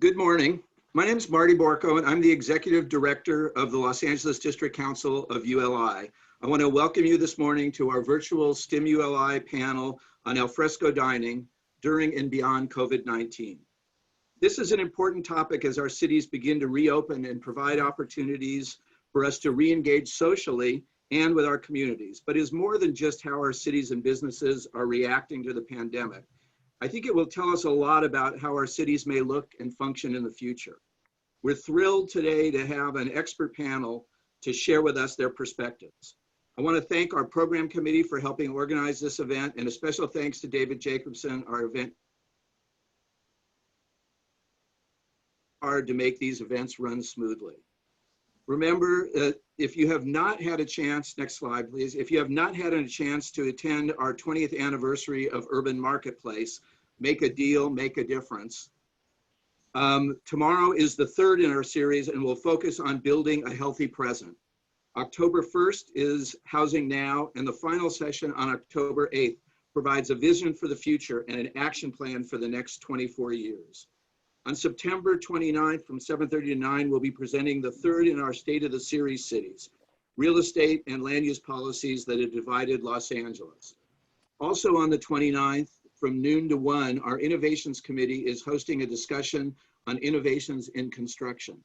Good morning. My name is Marty Borko, and I'm the Executive Director of the Los Angeles District Council of ULI. I want to welcome you this morning to our virtual StimULI panel on al fresco dining during and beyond COVID-19. This is an important topic as our cities begin to reopen and provide opportunities for us to re-engage socially and with our communities, but is more than just how our cities and businesses are reacting to the pandemic. I think it will tell us a lot about how our cities may look and function in the future. We're thrilled today to have an expert panel to share with us their perspectives. I want to thank our program committee for helping organize this event, and a special thanks to David Jacobson, our event hard to make these events run smoothly. Remember, if you have not had a chance, next slide please, if you have not had a chance to attend our 20th anniversary of Urban Marketplace, Make a Deal, Make a Difference. Tomorrow is the third in our series and we'll focus on building a healthy present. October 1st is Housing Now, and the final session on October 8th provides a vision for the future and an action plan for the next 24 years. On September 29th from 7:30 to 9, we'll be presenting the third in our State of the Series cities, real estate and land use policies that have divided Los Angeles. Also on the 29th, from noon to 1, our Innovations Committee is hosting a discussion on innovations in construction.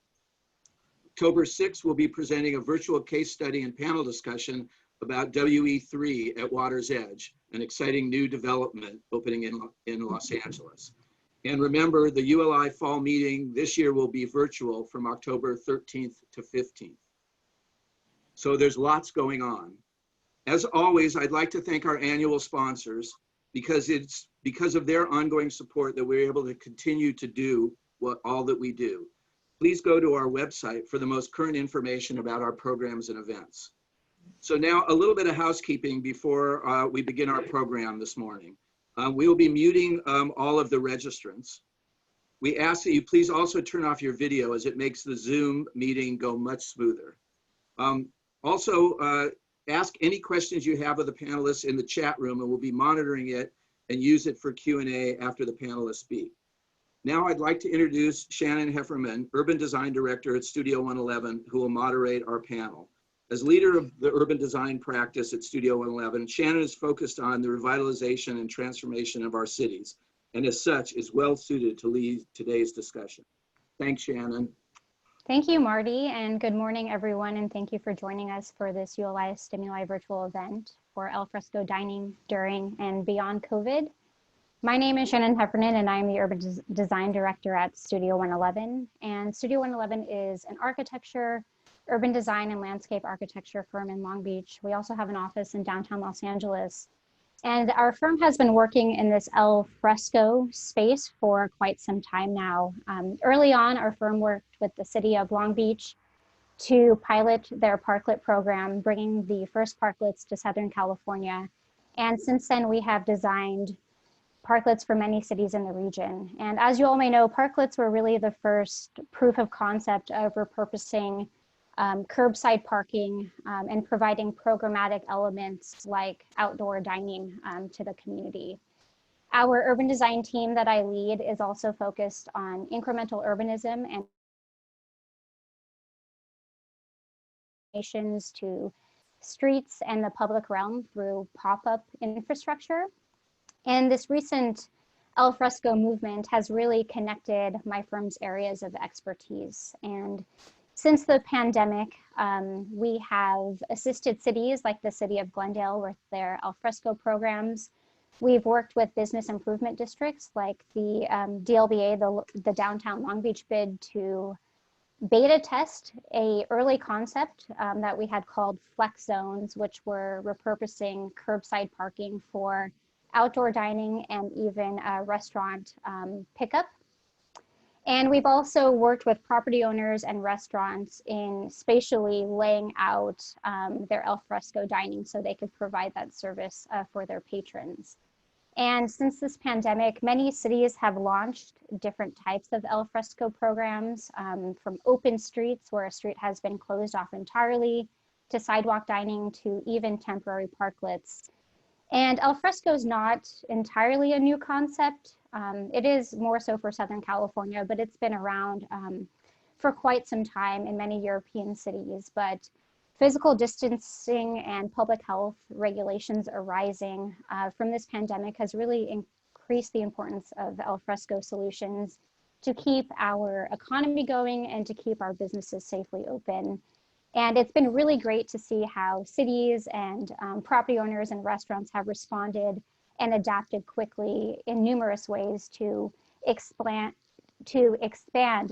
October 6th, we'll be presenting a virtual case study and panel discussion about WE3 at Water's Edge, an exciting new development opening in Los Angeles. And remember, the ULI fall meeting this year will be virtual from October 13th to 15th. So there's lots going on. As always, I'd like to thank our annual sponsors because it's because of their ongoing support that we're able to continue to do all that we do. Please go to our website for the most current information about our programs and events. So now a little bit of housekeeping before we begin our program this morning. We will be muting all of the registrants. We ask that you please also turn off your video as it makes the Zoom meeting go much smoother. Also, ask any questions you have of the panelists in the chat room, and we'll be monitoring it and use it for Q&A after the panelists speak. Now I'd like to introduce Shannon Hefferman, Urban Design Director at Studio 111, who will moderate our panel. As leader of the urban design practice at Studio 111, Shannon is focused on the revitalization and transformation of our cities, and as such is well suited to lead today's discussion. Thanks, Shannon. Thank you, Marty, and good morning, everyone, and thank you for joining us for this ULI StimULI virtual event for al fresco dining during and beyond COVID. My name is Shannon Hefferman, and I'm the Urban Design Director at Studio 111, and Studio 111 is an architecture, urban design and landscape architecture firm in Long Beach. We also have an office in downtown Los Angeles. And our firm has been working in this al fresco space for quite some time now. Early on, our firm worked with the city of Long Beach to pilot their parklet program, bringing the first parklets to Southern California. And since then, we have designed parklets for many cities in the region. And as you all may know, parklets were really the first proof of concept of repurposing curbside parking and providing programmatic elements like outdoor dining to the community. Our urban design team that I lead is also focused on incremental urbanism and to streets and the public realm through pop-up infrastructure. And this recent al fresco movement has really connected my firm's areas of expertise. And since the pandemic, we have assisted cities like the city of Glendale with their al fresco programs. We've worked with business improvement districts like the DLBA, the downtown Long Beach bid, to beta test an early concept that we had called flex zones, which were repurposing curbside parking for outdoor dining and even restaurant pickup. And we've also worked with property owners and restaurants in spatially laying out their al fresco dining so they could provide that service for their patrons. And since this pandemic, many cities have launched different types of al fresco programs, from open streets where a street has been closed off entirely, to sidewalk dining, to even temporary parklets. And al fresco is not entirely a new concept. It is more so for Southern California, but it's been around for quite some time in many European cities. But physical distancing and public health regulations arising from this pandemic has really increased the importance of al fresco solutions to keep our economy going and to keep our businesses safely open. And it's been really great to see how cities and property owners and restaurants have responded and adapted quickly in numerous ways to expand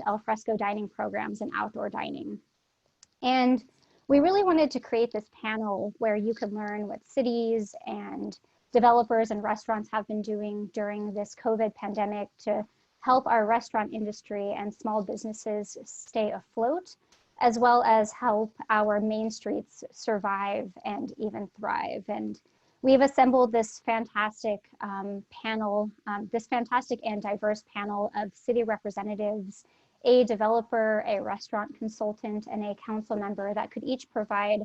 al fresco dining programs and outdoor dining. And we really wanted to create this panel where you could learn what cities and developers and restaurants have been doing during this COVID pandemic to help our restaurant industry and small businesses stay afloat, as well as help our main streets survive and even thrive. And we've assembled this fantastic panel, this fantastic and diverse panel of city representatives, a developer, a restaurant consultant, and a council member that could each provide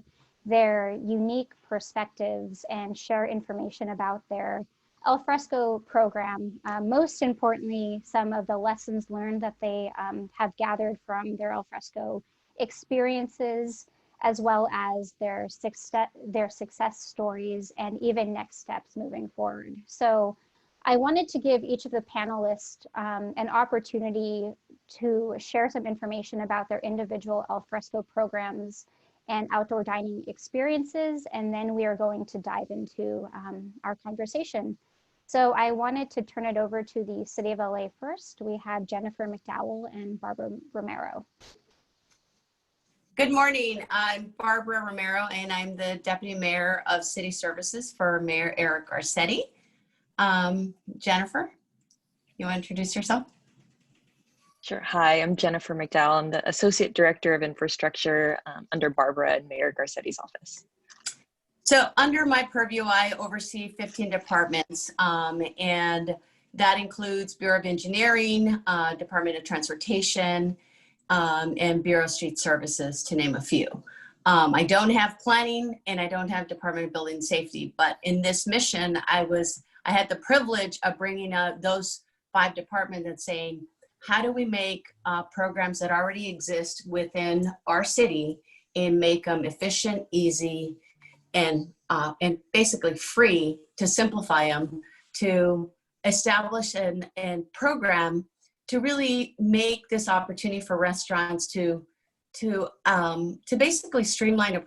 their unique perspectives and share information about their al fresco program. Most importantly, some of the lessons learned that they have gathered from their al fresco experiences, as well as their success stories and even next steps moving forward. So I wanted to give each of the panelists an opportunity to share some information about their individual al fresco programs and outdoor dining experiences, and then we are going to dive into our conversation. So I wanted to turn it over to the City of LA first. We have Jennifer Mcdowell and Barbara Romero. Good morning. I'm Barbara Romero, and I'm the Deputy Mayor of City Services for Mayor Eric Garcetti. Jennifer, you want to introduce yourself? Sure. Hi, I'm Jennifer Mcdowell. I'm the Associate Director of Infrastructure under Barbara and Mayor Garcetti's office. So under my purview, I oversee 15 departments, and that includes Bureau of Engineering, Department of Transportation, and Bureau of Street Services, to name a few. I don't have planning and I don't have Department of Building Safety, but in this mission, I had the privilege of bringing out those 5 departments and saying, how do we make programs that already exist within our city and make them efficient, easy, and basically free, to simplify them, to establish and program to really make this opportunity for restaurants to basically streamline,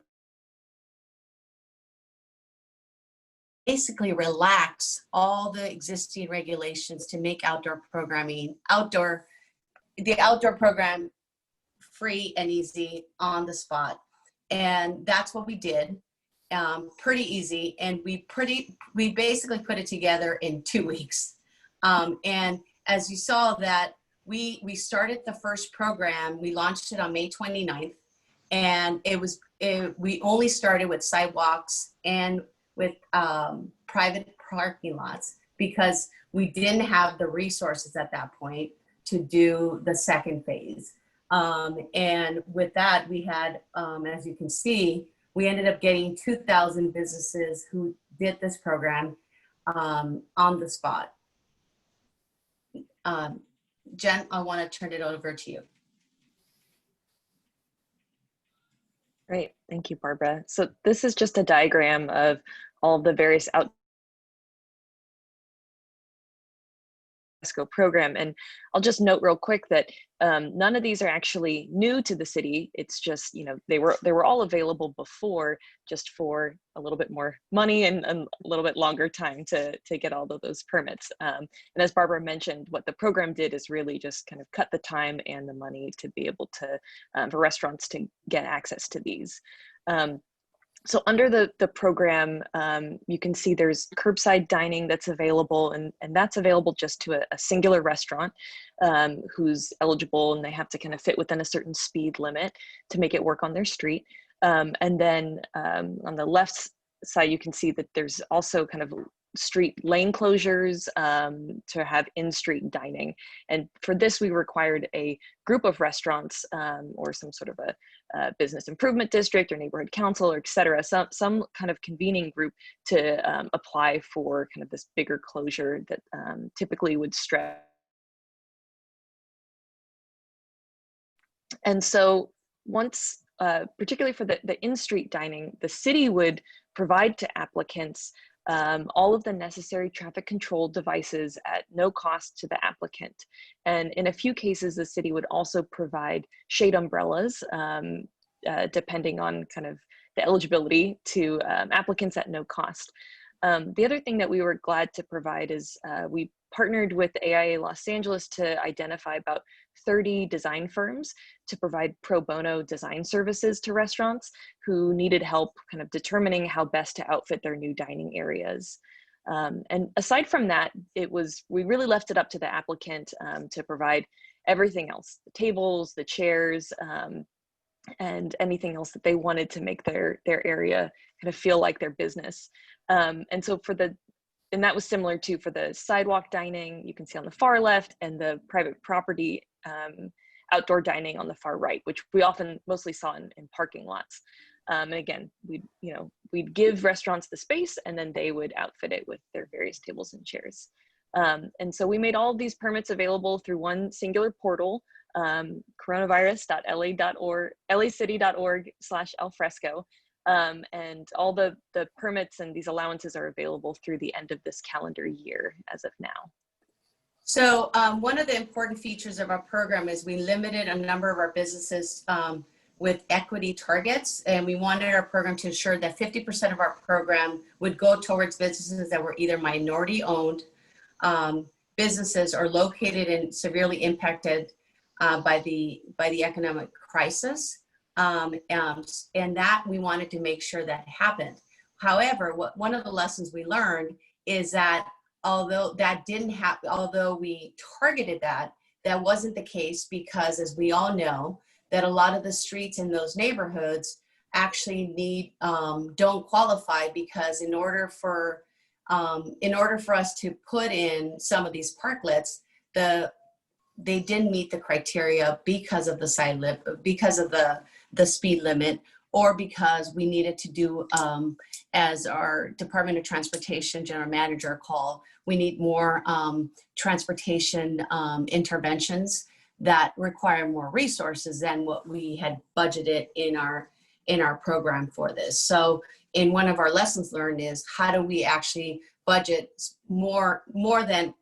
basically relax all the existing regulations to make outdoor programming, the outdoor program free and easy on the spot. And that's what we did. Pretty easy, and we basically put it together in 2 weeks. And as you saw, that we started the first program, we launched it on May 29th, and we only started with sidewalks and with private parking lots because we didn't have the resources at that point to do the second phase. And with that, we had, as you can see, we ended up getting 2,000 businesses who did this program on the spot. Jen, I want to turn it over to you. Great, thank you, Barbara. So this is just a diagram of all the various Fresco program. And I'll just note real quick that none of these are actually new to the city. It's just, you know, they were all available before, just for a little bit more money and a little bit longer time to get all of those permits. And as Barbara mentioned, what the program did is really just kind of cut the time and the money to be able to, for restaurants to get access to these. So under the program, you can see there's curbside dining that's available, and that's available just to a singular restaurant who's eligible, and they have to kind of fit within a certain speed limit to make it work on their street. And then on the left side, you can see that there's also kind of street lane closures, to have in-street dining. And for this, we required a group of restaurants or some sort of a business improvement district or neighborhood council or et cetera, some kind of convening group to apply for kind of this bigger closure that typically would stretch. And so once, particularly for the in-street dining, the city would provide to applicants all of the necessary traffic control devices at no cost to the applicant. And in a few cases, the city would also provide shade umbrellas, depending on kind of the eligibility to applicants at no cost. The other thing that we were glad to provide is we partnered with AIA Los Angeles to identify about 30 design firms to provide pro bono design services to restaurants who needed help kind of determining how best to outfit their new dining areas. And aside from that, we really left it up to the applicant to provide everything else, the tables, the chairs, and anything else that they wanted to make their area kind of feel like their business. And so and that was similar to for the sidewalk dining, you can see on the far left, and the private property outdoor dining on the far right, which we often mostly saw in parking lots. And again, we'd give restaurants the space and then they would outfit it with their various tables and chairs. And so we made all of these permits available through one singular portal, coronavirus.lacity.org/alfresco. And all the permits and these allowances are available through the end of this calendar year as of now. So one of the important features of our program is we limited a number of our businesses with equity targets, and we wanted our program to ensure that 50% of our program would go towards businesses that were either minority owned businesses or located and severely impacted by the economic crisis. And that we wanted to make sure that happened. However, one of the lessons we learned is that although that didn't happen, although we targeted that wasn't the case, because as we all know, that a lot of the streets in those neighborhoods actually don't qualify, because in order for us to put in some of these parklets, they didn't meet the criteria because of the because of the speed limit, or because we needed to do, as our Department of Transportation General Manager called, we need more transportation interventions that require more resources than what we had budgeted in our program for this. So in one of our lessons learned is how do we actually budget more than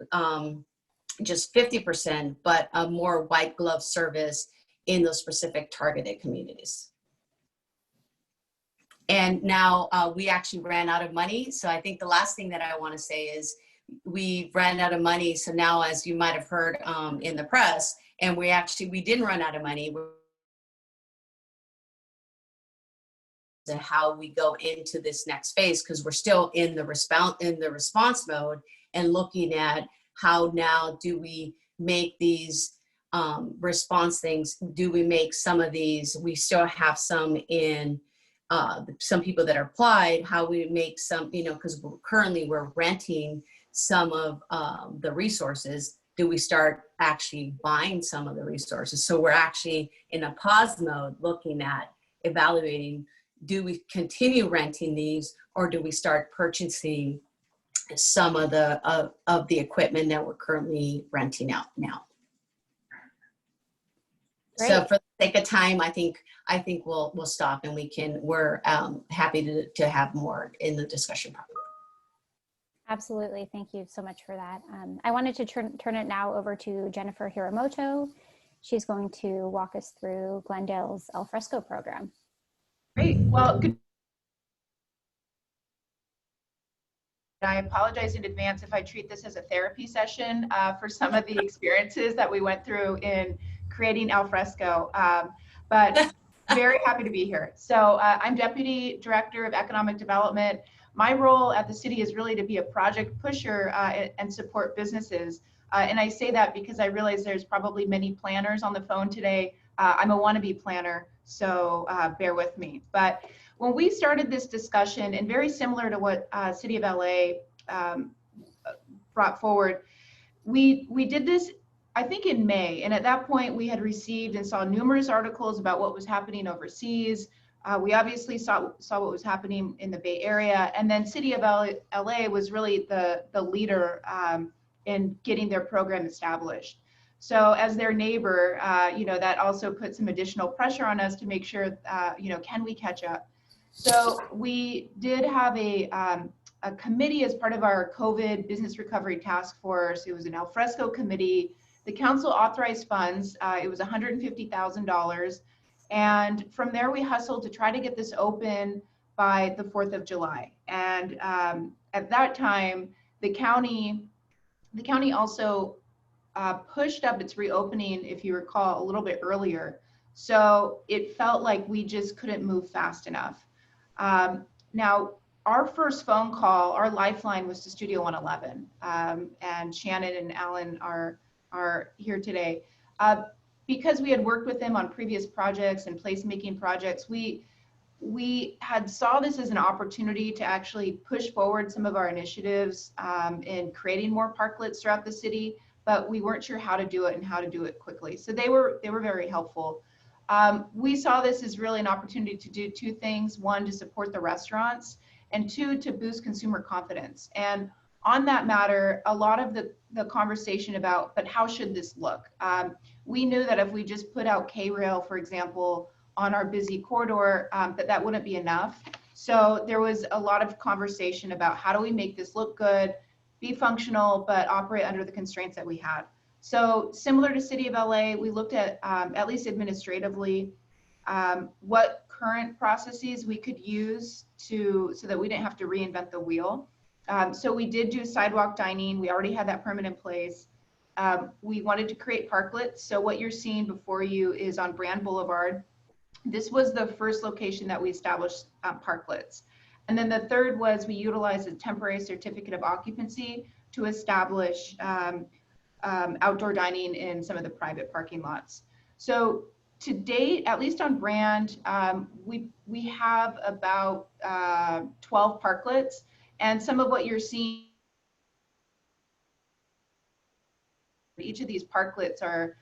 just 50%, but a more white glove service in those specific targeted communities. And now we actually ran out of money. So I think the last thing that I want to say is we ran out of money. So now, as you might have heard in the press, and we didn't run out of money. How we go into this next phase, because we're still in the response mode and looking at how now do we make these response things. Do we make some of these? We still have some in some people that are applied. How we make some, because currently we're renting some of the resources. Do we start actually buying some of the resources? So we're actually in a pause mode, looking at evaluating. Do we continue renting these, or do we start purchasing some of the equipment that we're currently renting out now? Great. So for the sake of time, I think we'll stop, and we're happy to have more in the discussion part. Absolutely, thank you so much for that. I wanted to turn it now over to Jennifer Hiramoto. She's going to walk us through Glendale's Al Fresco program. Great. Well, good. I apologize in advance if I treat this as a therapy session for some of the experiences that we went through in creating Al Fresco, but very happy to be here. So I'm Deputy Director of Economic Development. My role at the city is really to be a project pusher and support businesses. And I say that because I realize there's probably many planners on the phone today. I'm a wannabe planner, so bear with me. But when we started this discussion, and very similar to what City of LA brought forward. We did this, I think, in May, and at that point we had received and saw numerous articles about what was happening overseas. We obviously saw what was happening in the Bay Area, and then City of LA was really the leader in getting their program established. So as their neighbor, that also put some additional pressure on us to make sure, can we catch up? So we did have a committee as part of our COVID business recovery task force. It was an alfresco committee. The council authorized funds. It was $150,000. And from there, we hustled to try to get this open by the 4th of July. And at that time, the county also pushed up its reopening, if you recall, a little bit earlier. So it felt like we just couldn't move fast enough. Now, our first phone call, our lifeline, was to Studio 111, and Shannon and Alan are here today. Because we had worked with them on previous projects and placemaking projects, we had saw this as an opportunity to actually push forward some of our initiatives in creating more parklets throughout the city, but we weren't sure how to do it and how to do it quickly. So they were very helpful. We saw this as really an opportunity to do two things: one, to support the restaurants, and two, to boost consumer confidence. And on that matter, a lot of the conversation about, but how should this look? We knew that if we just put out K-rail, for example, on our busy corridor, that wouldn't be enough. So there was a lot of conversation about how do we make this look good, be functional, but operate under the constraints that we had. So similar to City of LA, we looked at least administratively, what current processes we could use so that we didn't have to reinvent the wheel. So we did do sidewalk dining. We already had that permit in place. We wanted to create parklets. So what you're seeing before you is on Brand Boulevard. This was the first location that we established parklets. And then the third was we utilized a temporary certificate of occupancy to establish outdoor dining in some of the private parking lots. So to date, at least on Brand, we have about 12 parklets, and some of what you're seeing, each of these parklets are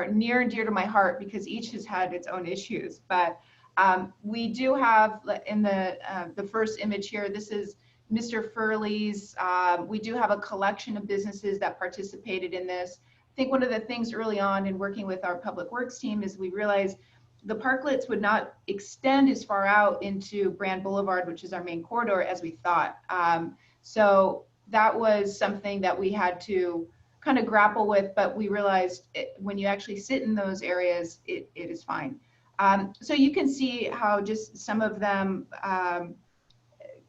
near and dear to my heart because each has had its own issues. But we do have, in the first image here, this is Mr. Furley's. We do have a collection of businesses that participated in this. I think one of the things early on in working with our public works team is we realized the parklets would not extend as far out into Brand Boulevard, which is our main corridor, as we thought. So that was something that we had to kind of grapple with, but we realized when you actually sit in those areas, it is fine. So you can see how just some of them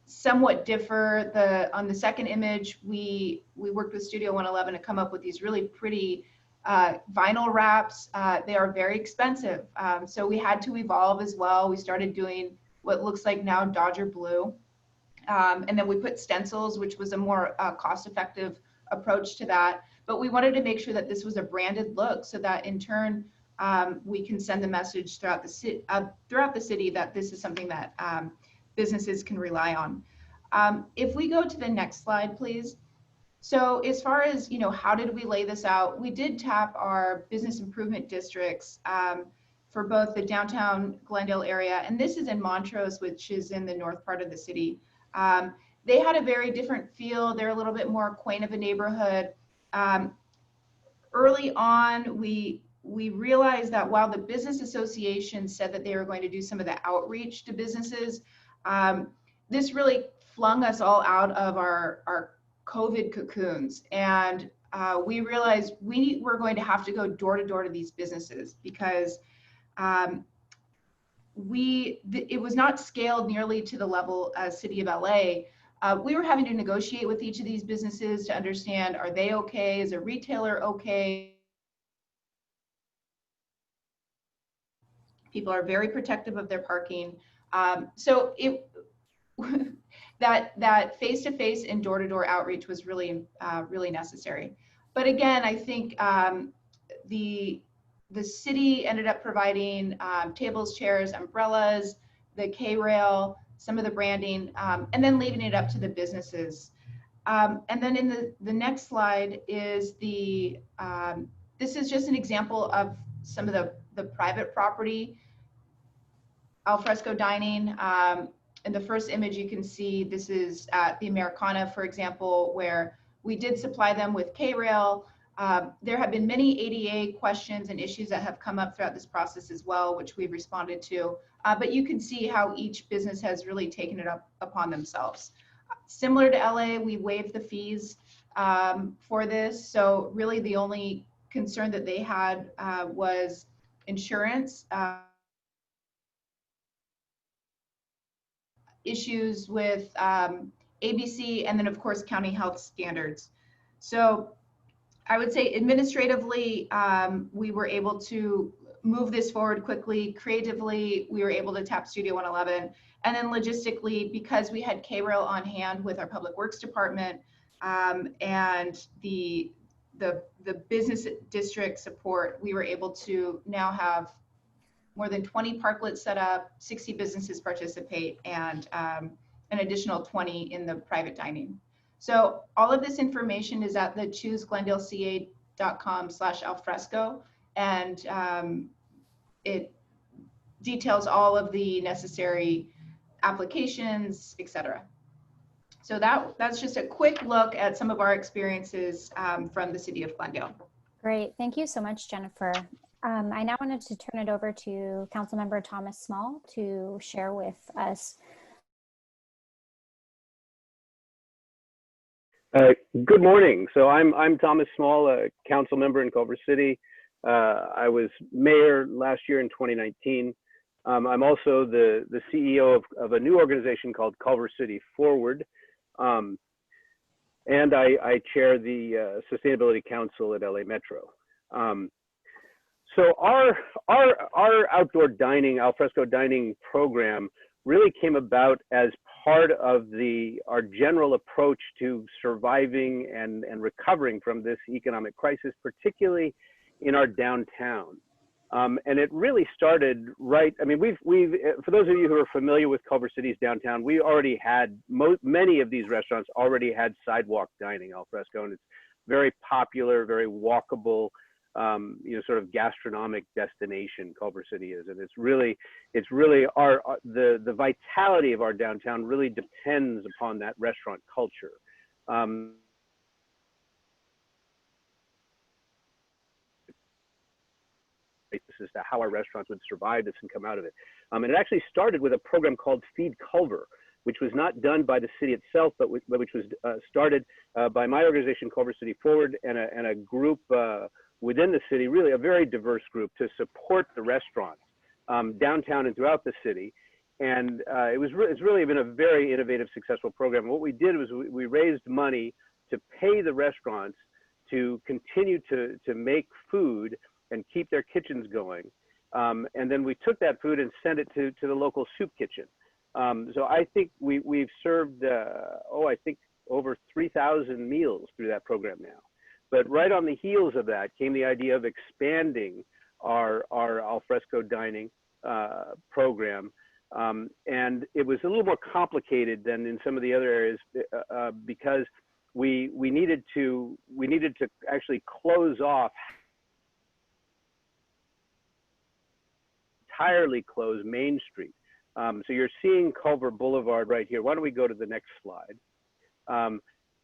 somewhat differ. On the second image, we worked with Studio 111 to come up with these really pretty vinyl wraps. They are very expensive. So we had to evolve as well. We started doing what looks like now Dodger blue. And then we put stencils, which was a more cost-effective approach to that. But we wanted to make sure that this was a branded look so that in turn, we can send the message throughout the city that this is something that businesses can rely on. If we go to the next slide, please. So as far as, how did we lay this out? We did tap our business improvement districts for both the downtown Glendale area, and this is in Montrose, which is in the north part of the city. They had a very different feel. They're a little bit more quaint of a neighborhood. Early on, we realized that while the business association said that they were going to do some of the outreach to businesses, this really flung us all out of our COVID cocoons. And we realized we were going to have to go door to door to these businesses because it was not scaled nearly to the level as City of LA. We were having to negotiate with each of these businesses to understand, are they okay? Is a retailer okay? People are very protective of their parking. So that face-to-face and door-to-door outreach was really, really necessary. But again, I think the city ended up providing tables, chairs, umbrellas, the K-rail, some of the branding, and then leaving it up to the businesses. And then in the next slide is this is just an example of some of the private property alfresco dining. In the first image, you can see this is at the Americana, for example, where we did supply them with K-Rail. There have been many ADA questions and issues that have come up throughout this process as well, which we've responded to. But you can see how each business has really taken it upon themselves. Similar to LA, we waived the fees for this. So really the only concern that they had was insurance. Issues with ABC, and then of course county health standards. So I would say administratively, we were able to move this forward quickly. Creatively, we were able to tap Studio 111. And then logistically, because we had K-Rail on hand with our Public Works Department and the business district support, we were able to now have more than 20 parklets set up, 60 businesses participate, and an additional 20 in the private dining. So all of this information is at the chooseglendaleca.com/alfresco, and it details all of the necessary applications, etc. So that's just a quick look at some of our experiences from the city of Glendale. Great, thank you so much, Jennifer. I now wanted to turn it over to Councilmember Thomas Small to share with us. Good morning. So I'm Thomas Small, a council member in Culver City. I was mayor last year in 2019. I'm also the CEO of a new organization called Culver City Forward. And I chair the Sustainability Council at LA Metro. So our outdoor dining, alfresco dining program really came about as part of our general approach to surviving and recovering from this economic crisis, particularly in our downtown. And it really started right, I mean, for those of you who are familiar with Culver City's downtown, we already had, many of these restaurants already had sidewalk dining alfresco, and it's very popular, very walkable, sort of gastronomic destination Culver City is. And it's really the vitality of our downtown really depends upon that restaurant culture. As to how our restaurants would survive this and come out of it. And it actually started with a program called Feed Culver, which was not done by the city itself, but which was started by my organization, Culver City Forward, and a group within the city, really a very diverse group, to support the restaurants downtown and throughout the city. And it's really been a very innovative, successful program. And what we did was we raised money to pay the restaurants to continue to make food and keep their kitchens going. And then we took that food and sent it to the local soup kitchen. So I think we've served, I think over 3,000 meals through that program now. But right on the heels of that came the idea of expanding our alfresco dining program. And it was a little more complicated than in some of the other areas because we needed to actually close off, entirely close Main Street. So you're seeing Culver Boulevard right here. Why don't we go to the next slide?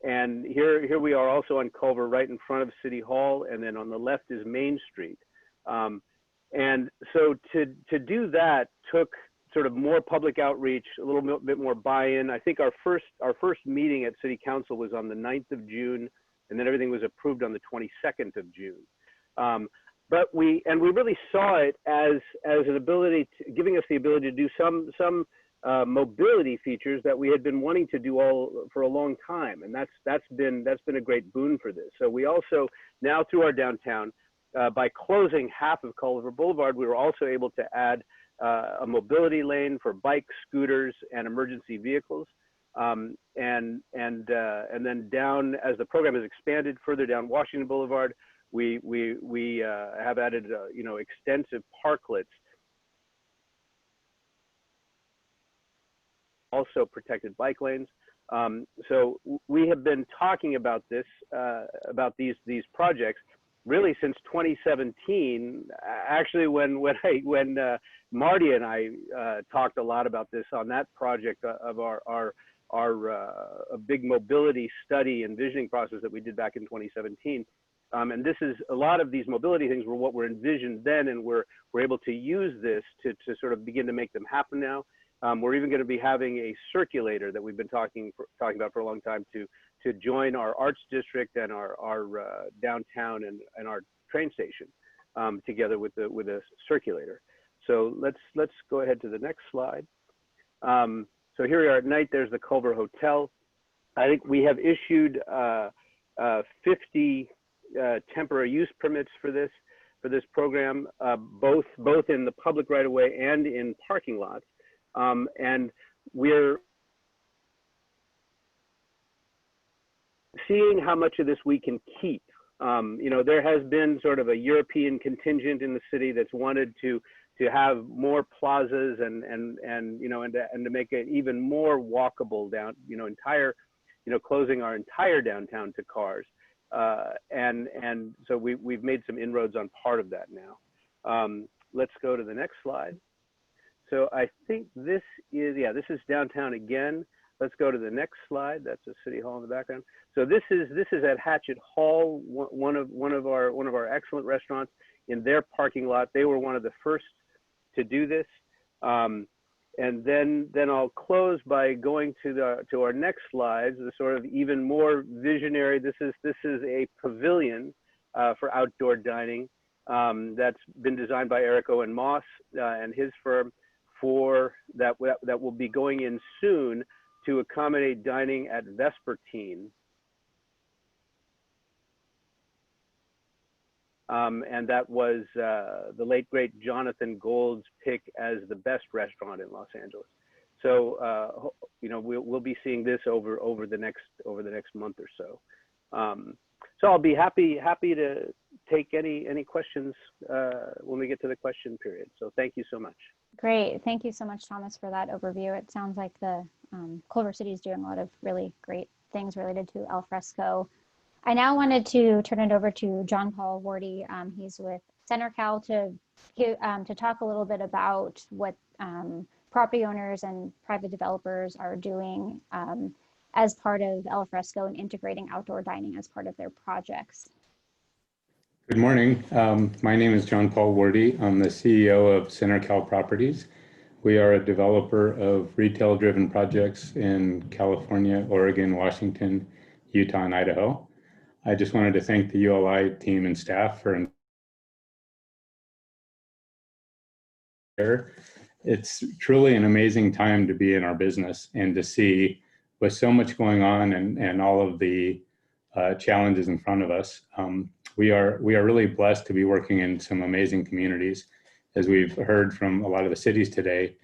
And here we are also on Culver, right in front of City Hall, and then on the left is Main Street. And so to do that took sort of more public outreach, a little bit more buy-in. I think our first meeting at City Council was on the 9th of June, and then everything was approved on the 22nd of June. But we really saw it as an ability, giving us the ability to do some mobility features that we had been wanting to do for a long time, and that's been a great boon for this. So we also now through our downtown, by closing half of Culver Boulevard, we were also able to add a mobility lane for bikes, scooters, and emergency vehicles. And then down, as the program has expanded further down Washington Boulevard, we have added extensive parklets, also protected bike lanes. So we have been talking about this, about these projects, really since 2017. Actually, when Marty and I talked a lot about this on that project of our a big mobility study and visioning process that we did back in 2017. And this is a lot of these mobility things were what were envisioned then, and we're able to use this to sort of begin to make them happen now. We're even going to be having a circulator that we've been talking about for a long time to join our arts district and our downtown and our train station together with a circulator. So let's go ahead to the next slide. So here we are at night. There's the Culver Hotel. I think we have issued 50 temporary use permits for this program, both in the public right of way and in parking lots. And we're seeing how much of this we can keep. You know, there has been sort of a European contingent in the city that's wanted to have more plazas and you know, and to make it even more walkable down, you know, closing our entire downtown to cars. And so we've made some inroads on part of that now. Let's go to the next slide. So I think this is, yeah, this is downtown again. Let's go to the next slide. That's a City Hall in the background. So this is at Hatchet Hall, one of our excellent restaurants. In their parking lot, they were one of the first to do this. And then I'll close by going to our next slides, the sort of even more visionary. This is a pavilion for outdoor dining that's been designed by Eric Owen Moss and his firm that will be going in soon to accommodate dining at Vespertine. And that was the late great Jonathan Gold's pick as the best restaurant in Los Angeles. So you know, we'll be seeing this over the next month or so. So I'll be happy to take any questions when we get to the question period. So thank you so much. Great. Thank you so much, Thomas, for that overview. It sounds like the Culver City is doing a lot of really great things related to al fresco. I now wanted to turn it over to John Paul Wardy. He's with CenterCal to talk a little bit about what property owners and private developers are doing as part of al fresco and integrating outdoor dining as part of their projects. Good morning. My name is John Paul Wardy. I'm the CEO of CenterCal Properties. We are a developer of retail-driven projects in California, Oregon, Washington, Utah, and Idaho. I just wanted to thank the ULI team and staff for it's truly an amazing time to be in our business and to see, with so much going on and all of the challenges in front of us. We are really blessed to be working in some amazing communities. As we've heard from a lot of the cities today,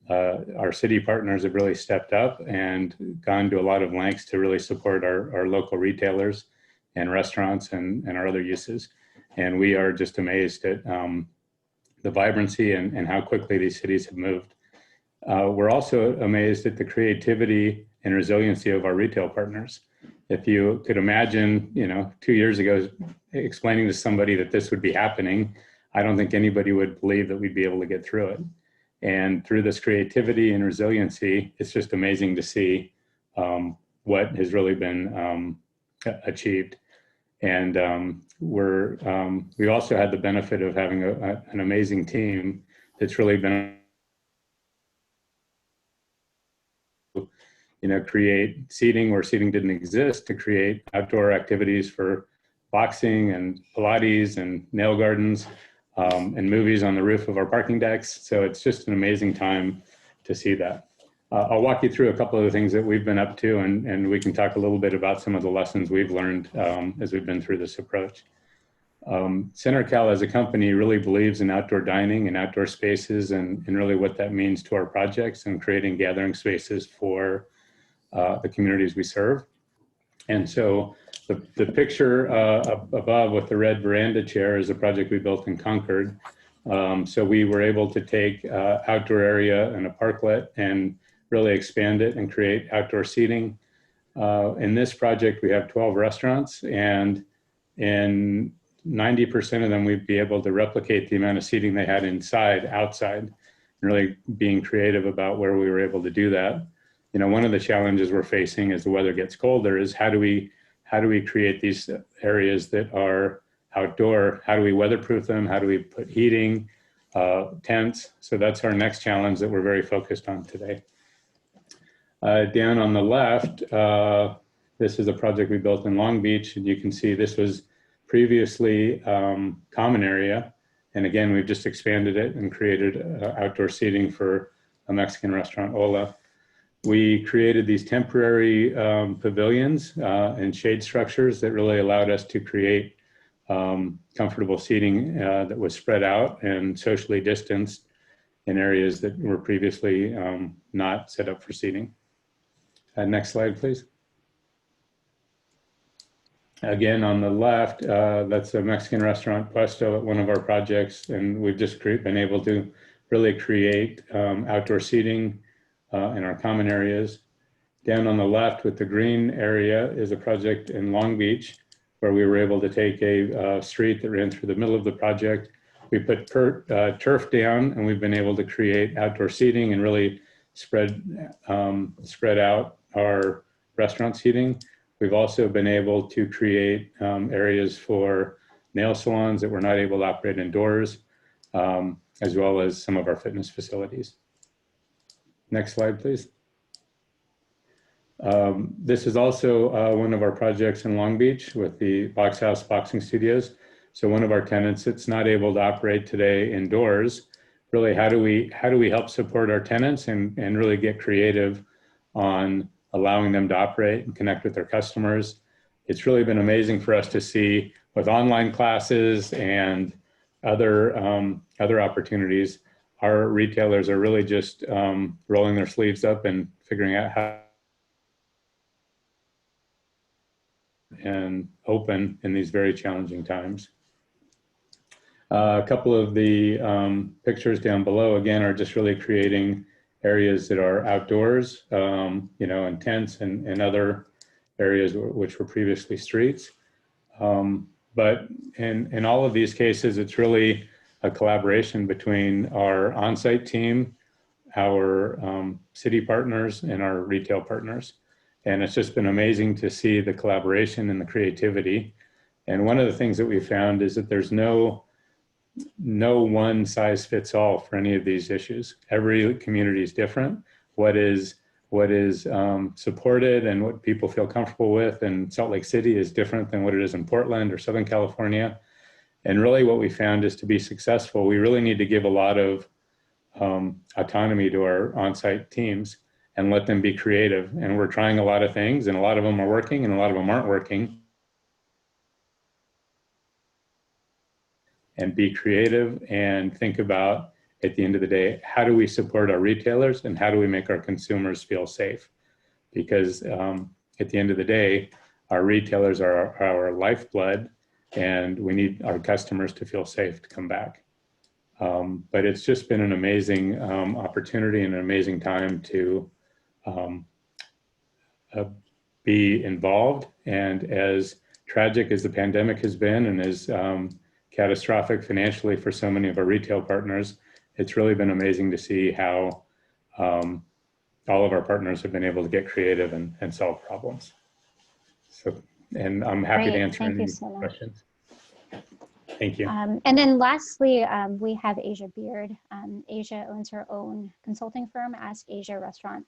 our city partners have really stepped up and gone to a lot of lengths to really support our local retailers and restaurants and our other uses. And we are just amazed at the vibrancy and how quickly these cities have moved. We're also amazed at the creativity and resiliency of our retail partners. If you could imagine, you know, 2 years ago, explaining to somebody that this would be happening, I don't think anybody would believe that we'd be able to get through it. And through this creativity and resiliency, it's just amazing to see what has really been achieved. And we also had the benefit of having an amazing team that's really been, you know, create seating where seating didn't exist, to create outdoor activities for boxing and Pilates and nail gardens and movies on the roof of our parking decks. So it's just an amazing time to see that. I'll walk you through a couple of the things that we've been up to, and we can talk a little bit about some of the lessons we've learned as we've been through this approach. CenterCal as a company really believes in outdoor dining and outdoor spaces and really what that means to our projects and creating gathering spaces for the communities we serve. And so the picture above with the red veranda chair is a project we built in Concord. So we were able to take outdoor area and a parklet and really expand it and create outdoor seating. In this project, we have 12 restaurants, and in 90% of them, we'd be able to replicate the amount of seating they had outside, and really being creative about where we were able to do that. You know, one of the challenges we're facing as the weather gets colder is how do we create these areas that are outdoor? How do we weatherproof them? How do we put heating, tents? So that's our next challenge that we're very focused on today. Down on the left, this is a project we built in Long Beach, and you can see this was previously common area. And again, we've just expanded it and created outdoor seating for a Mexican restaurant, Ola. We created these temporary pavilions and shade structures that really allowed us to create comfortable seating that was spread out and socially distanced in areas that were previously not set up for seating. Next slide, please. Again, on the left, that's a Mexican restaurant, Puesto, at one of our projects, and we've just been able to really create outdoor seating in our common areas. Down on the left with the green area is a project in Long Beach where we were able to take a street that ran through the middle of the project. We put turf down, and we've been able to create outdoor seating and really spread out our restaurant seating. We've also been able to create areas for nail salons that were not able to operate indoors, as well as some of our fitness facilities. Next slide, please. This is also one of our projects in Long Beach with the Box House Boxing Studios. So one of our tenants that's not able to operate today indoors, really how do we help support our tenants and really get creative on allowing them to operate and connect with their customers. It's really been amazing for us to see with online classes and other opportunities, our retailers are really just rolling their sleeves up and figuring out how and open in these very challenging times. A couple of the pictures down below, again, are just really creating areas that are outdoors, you know, and tents and other areas which were previously streets. But in all of these cases, it's really a collaboration between our on-site team, our city partners, and our retail partners. And it's just been amazing to see the collaboration and the creativity. And one of the things that we found is that there's no one size fits all for any of these issues. Every community is different. What is supported and what people feel comfortable with in Salt Lake City is different than what it is in Portland or Southern California. And really what we found is to be successful, we really need to give a lot of autonomy to our on-site teams and let them be creative. And we're trying a lot of things, and a lot of them are working and a lot of them aren't working. And be creative and think about, at the end of the day, how do we support our retailers and how do we make our consumers feel safe? Because at the end of the day, our retailers are our lifeblood, and we need our customers to feel safe to come back. But it's just been an amazing opportunity and an amazing time to be involved. And as tragic as the pandemic has been and as catastrophic financially for so many of our retail partners, it's really been amazing to see how all of our partners have been able to get creative and solve problems. So, and I'm happy to answer any questions. Thank you. And then lastly, we have Asia Beard. Asia owns her own consulting firm, Ask Asia Restaurant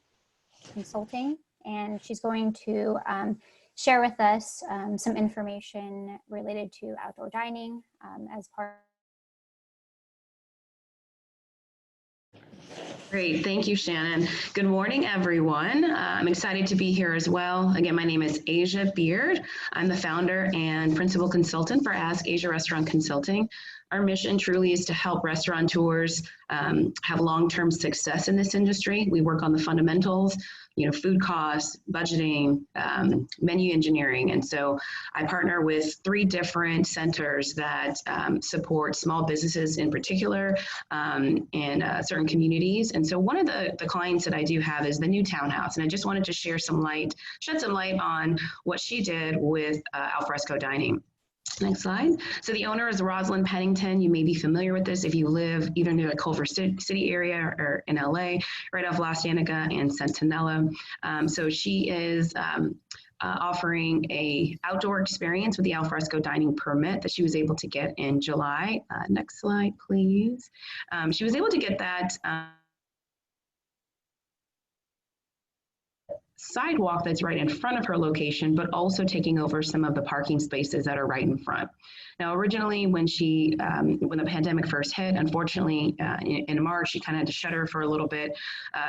Consulting, and she's going to share with us some information related to outdoor dining as part. Great, thank you, Shannon. Good morning, everyone. I'm excited to be here as well. Again, my name is Asia Beard. I'm the founder and principal consultant for Ask Asia Restaurant Consulting. Our mission truly is to help restaurateurs have long-term success in this industry. We work on the fundamentals, food costs, budgeting, menu engineering. And so I partner with 3 different centers that support small businesses in particular in certain communities. And so one of the clients that I do have is the new townhouse. And I just wanted to shed some light on what she did with Alfresco Dining. Next slide. So the owner is Rosalind Pennington. You may be familiar with this if you live either near the Culver City area or in LA, right off Las Angeles and Centinela. So she is offering a outdoor experience with the Alfresco Dining permit that she was able to get in July. Next slide, please. She was able to get that sidewalk that's right in front of her location, but also taking over some of the parking spaces that are right in front. Now, originally, when the pandemic first hit, unfortunately, in March, she kind of had to shutter for a little bit.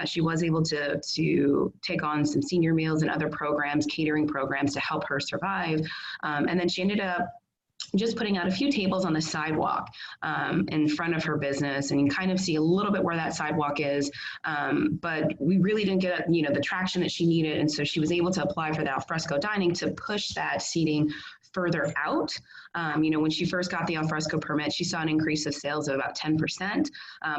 She was able to take on some senior meals and other programs, catering programs to help her survive. And then she ended up just putting out a few tables on the sidewalk in front of her business, and you kind of see a little bit where that sidewalk is, but we really didn't get the traction that she needed, and so she was able to apply for the Alfresco Dining to push that seating further out. When she first got the Alfresco permit, she saw an increase of sales of about 10%,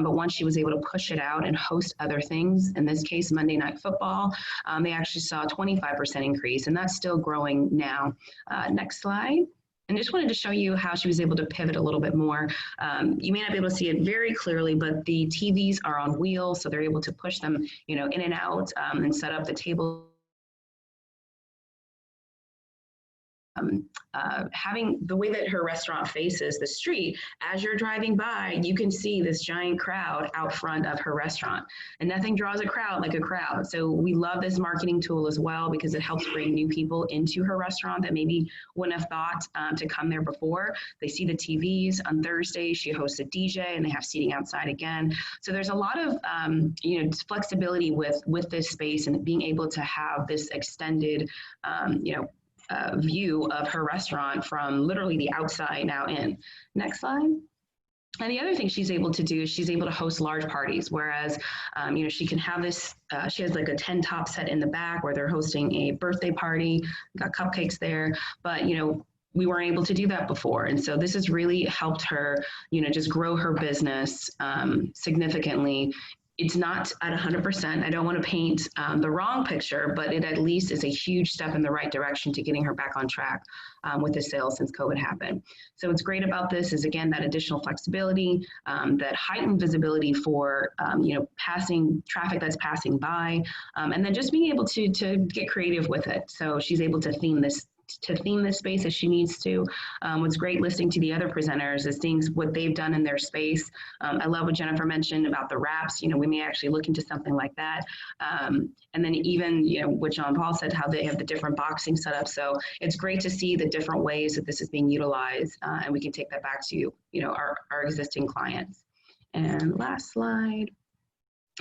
but once she was able to push it out and host other things, in this case Monday Night Football, they actually saw a 25% increase, and that's still growing now. Next slide. And just wanted to show you how she was able to pivot a little bit more. You may not be able to see it very clearly, but the TVs are on wheels, so they're able to push them, in and out and set up the table. Having the way that her restaurant faces the street, as you're driving by, you can see this giant crowd out front of her restaurant, and nothing draws a crowd like a crowd. So we love this marketing tool as well because it helps bring new people into her restaurant that maybe wouldn't have thought to come there before. They see the TVs. On Thursday, she hosts a DJ and they have seating outside again. So there's a lot of flexibility with this space and being able to have this extended view of her restaurant from literally the outside now in. Next slide. And the other thing she's able to do is she's able to host large parties, whereas, she can have this, she has like a 10 top set in the back where they're hosting a birthday party, got cupcakes there, but, we weren't able to do that before. And so this has really helped her, just grow her business significantly. It's not at 100%. I don't want to paint the wrong picture, but it at least is a huge step in the right direction to getting her back on track with the sales since COVID happened. So what's great about this is, again, that additional flexibility, that heightened visibility for, passing traffic that's passing by, and then just being able to get creative with it. So she's able to theme this space as she needs to. What's great listening to the other presenters is seeing what they've done in their space. I love what Jennifer mentioned about the wraps. We may actually look into something like that. And then even, what John Paul said, how they have the different boxing setup. So it's great to see the different ways that this is being utilized, and we can take that back to, our existing clients. And last slide.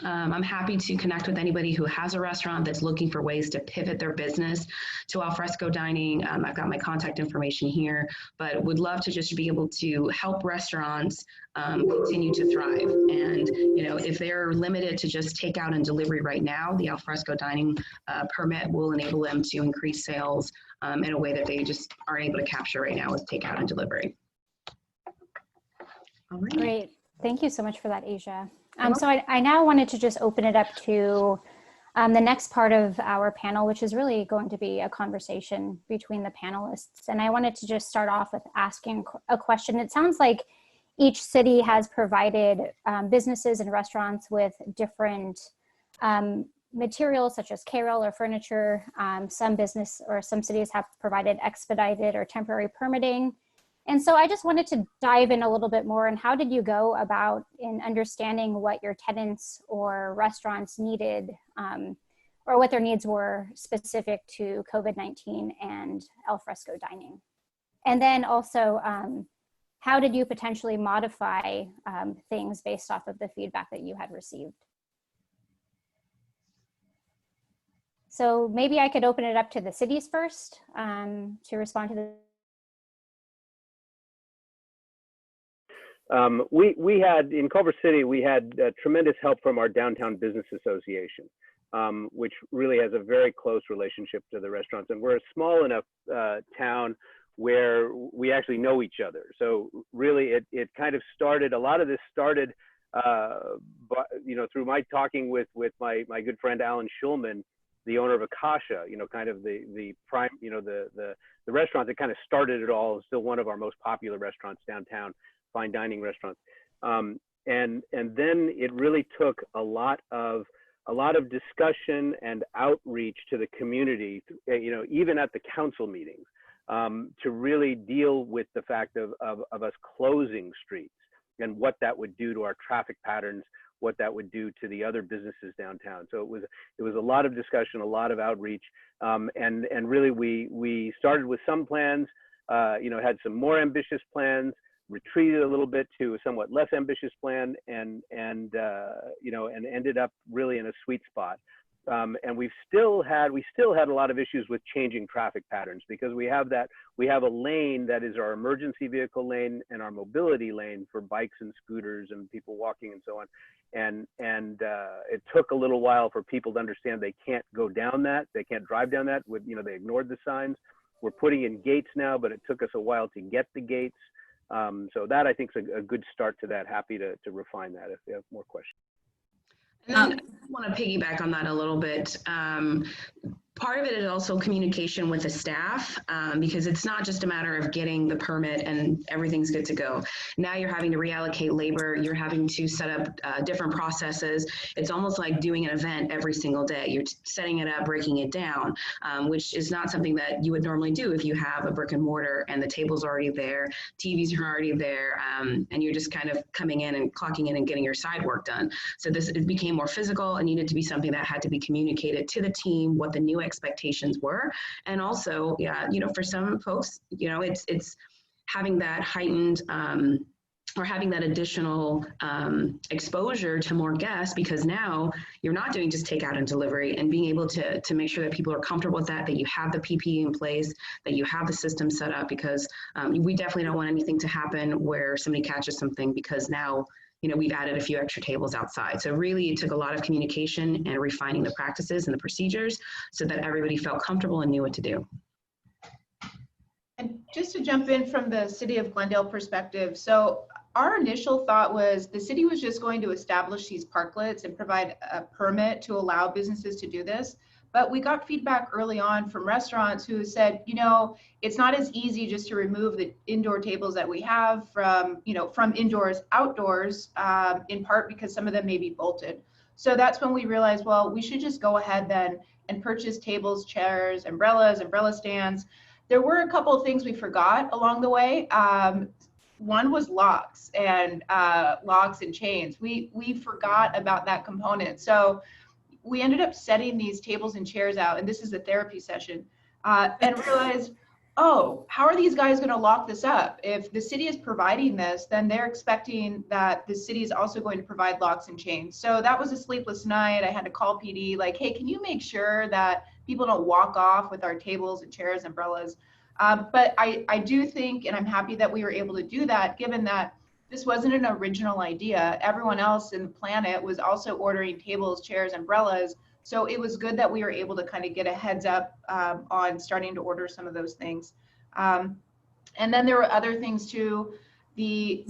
I'm happy to connect with anybody who has a restaurant that's looking for ways to pivot their business to alfresco dining. I've got my contact information here, but would love to just be able to help restaurants continue to thrive. And, if they're limited to just takeout and delivery right now, the alfresco dining permit will enable them to increase sales in a way that they just aren't able to capture right now with takeout and delivery. All right. Great. Thank you so much for that, Asia. So I now wanted to just open it up to the next part of our panel, which is really going to be a conversation between the panelists. And I wanted to just start off with asking a question. It sounds like each city has provided businesses and restaurants with different materials such as carrel or furniture. Some cities have provided expedited or temporary permitting. And so I just wanted to dive in a little bit more. And how did you go about in understanding what your tenants or restaurants needed, or what their needs were specific to COVID-19 and alfresco dining? And then also, how did you potentially modify things based off of the feedback that you had received? So maybe I could open it up to the cities first to respond to the. We had, in Culver City, we had tremendous help from our Downtown Business Association. which really has a very close relationship to the restaurants. And we're a small enough town where we actually know each other. So really it kind of started, a lot of this started, through my talking with my good friend, Alan Schulman, the owner of Akasha, kind of the prime, the restaurant that kind of started it all, is still one of our most popular restaurants downtown, fine dining restaurants. And then it really took a lot of discussion and outreach to the community, even at the council meetings, to really deal with the fact of us closing streets and what that would do to our traffic patterns, what that would do to the other businesses downtown. So it was a lot of discussion, a lot of outreach, and really we started with some plans, had some more ambitious plans, retreated a little bit to a somewhat less ambitious plan, and ended up really in a sweet spot. And we still had a lot of issues with changing traffic patterns, because we have a lane that is our emergency vehicle lane and our mobility lane for bikes and scooters and people walking and so on. And it took a little while for people to understand they can't go down that, they can't drive down that. They ignored the signs. We're putting in gates now, but it took us a while to get the gates. So that, I think, is a good start to that. Happy to refine that if you have more questions. And then I want to piggyback on that a little bit. Part of it is also communication with the staff, because it's not just a matter of getting the permit and everything's good to go. Now you're having to reallocate labor, you're having to set up different processes. It's almost like doing an event every single day. You're setting it up, breaking it down, which is not something that you would normally do if you have a brick and mortar and the table's already there, TVs are already there, and you're just kind of coming in and clocking in and getting your side work done. So it became more physical and needed to be something that had to be communicated to the team, what the new expectations were. And also, for some folks, it's having that heightened or having that additional exposure to more guests, because now you're not doing just takeout and delivery, and being able to make sure that people are comfortable with that you have the PPE in place, that you have the system set up, because we definitely don't want anything to happen where somebody catches something because now we've added a few extra tables outside. So really it took a lot of communication and refining the practices and the procedures so that everybody felt comfortable and knew what to do. And just to jump in from the City of Glendale perspective, so our initial thought was the city was just going to establish these parklets and provide a permit to allow businesses to do this. But we got feedback early on from restaurants who said, it's not as easy just to remove the indoor tables that we have from indoors, outdoors, in part because some of them may be bolted. So that's when we realized, well, we should just go ahead then and purchase tables, chairs, umbrellas, umbrella stands. There were a couple of things we forgot along the way. One was locks and chains. We forgot about that component. So we ended up setting these tables and chairs out, and this is a therapy session, and realized, oh, how are these guys going to lock this up? If the city is providing this, then they're expecting that the city is also going to provide locks and chains. So that was a sleepless night. I had to call PD, like, hey, can you make sure that people don't walk off with our tables and chairs, umbrellas? But I do think, and I'm happy that we were able to do that, given that this wasn't an original idea. Everyone else in the planet was also ordering tables, chairs, umbrellas. So it was good that we were able to kind of get a heads up on starting to order some of those things. And then there were other things too. You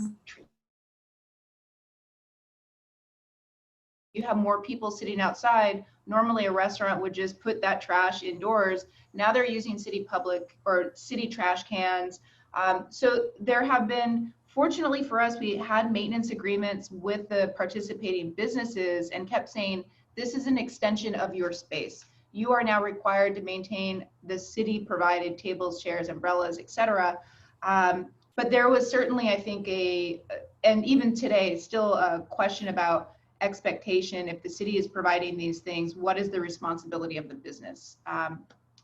have more people sitting outside. Normally a restaurant would just put that trash indoors. Now they're using city public or city trash cans. So there have been, fortunately for us, we had maintenance agreements with the participating businesses and kept saying, this is an extension of your space. You are now required to maintain the city provided tables, chairs, umbrellas, etc. But there was certainly, I think, and even today, still a question about expectation. If the city is providing these things, what is the responsibility of the business?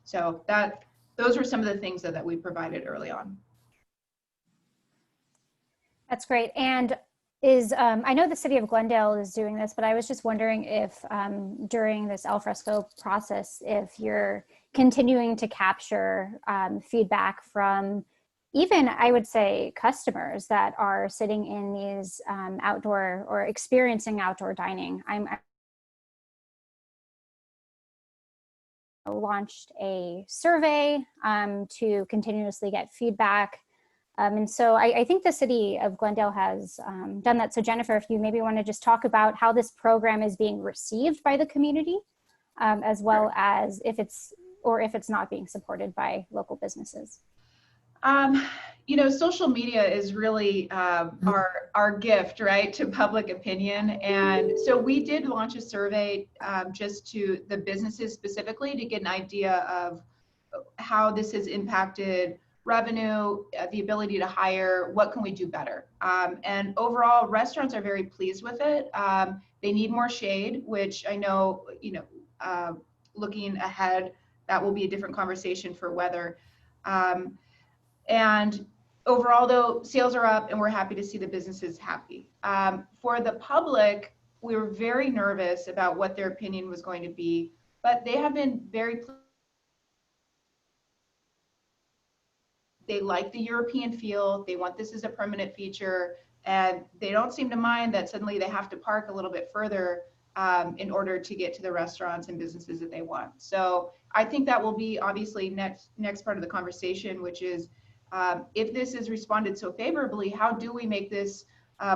So those were some of the things that we provided early on. That's great. And I know the City of Glendale is doing this, but I was just wondering if during this alfresco process, if you're continuing to capture feedback from even, I would say, customers that are sitting in these outdoor or experiencing outdoor dining. I'm launched a survey to continuously get feedback. And so I think the city of Glendale has done that. So Jennifer, if you maybe want to just talk about how this program is being received by the community, as well as if it's not being supported by local businesses. You know, social media is really our gift, right, to public opinion. And so we did launch a survey just to the businesses specifically to get an idea of how this has impacted revenue, the ability to hire, what can we do better? And overall, restaurants are very pleased with it. They need more shade, which I know, you know, looking ahead, that will be a different conversation for weather. And overall, though, sales are up and we're happy to see the businesses happy. For the public, we were very nervous about what their opinion was going to be, but they have been very pleased. They like the European feel. They want this as a permanent feature, and they don't seem to mind that suddenly they have to park a little bit further in order to get to the restaurants and businesses that they want. So I think that will be obviously next part of the conversation, which is if this is responded so favorably, how do we make this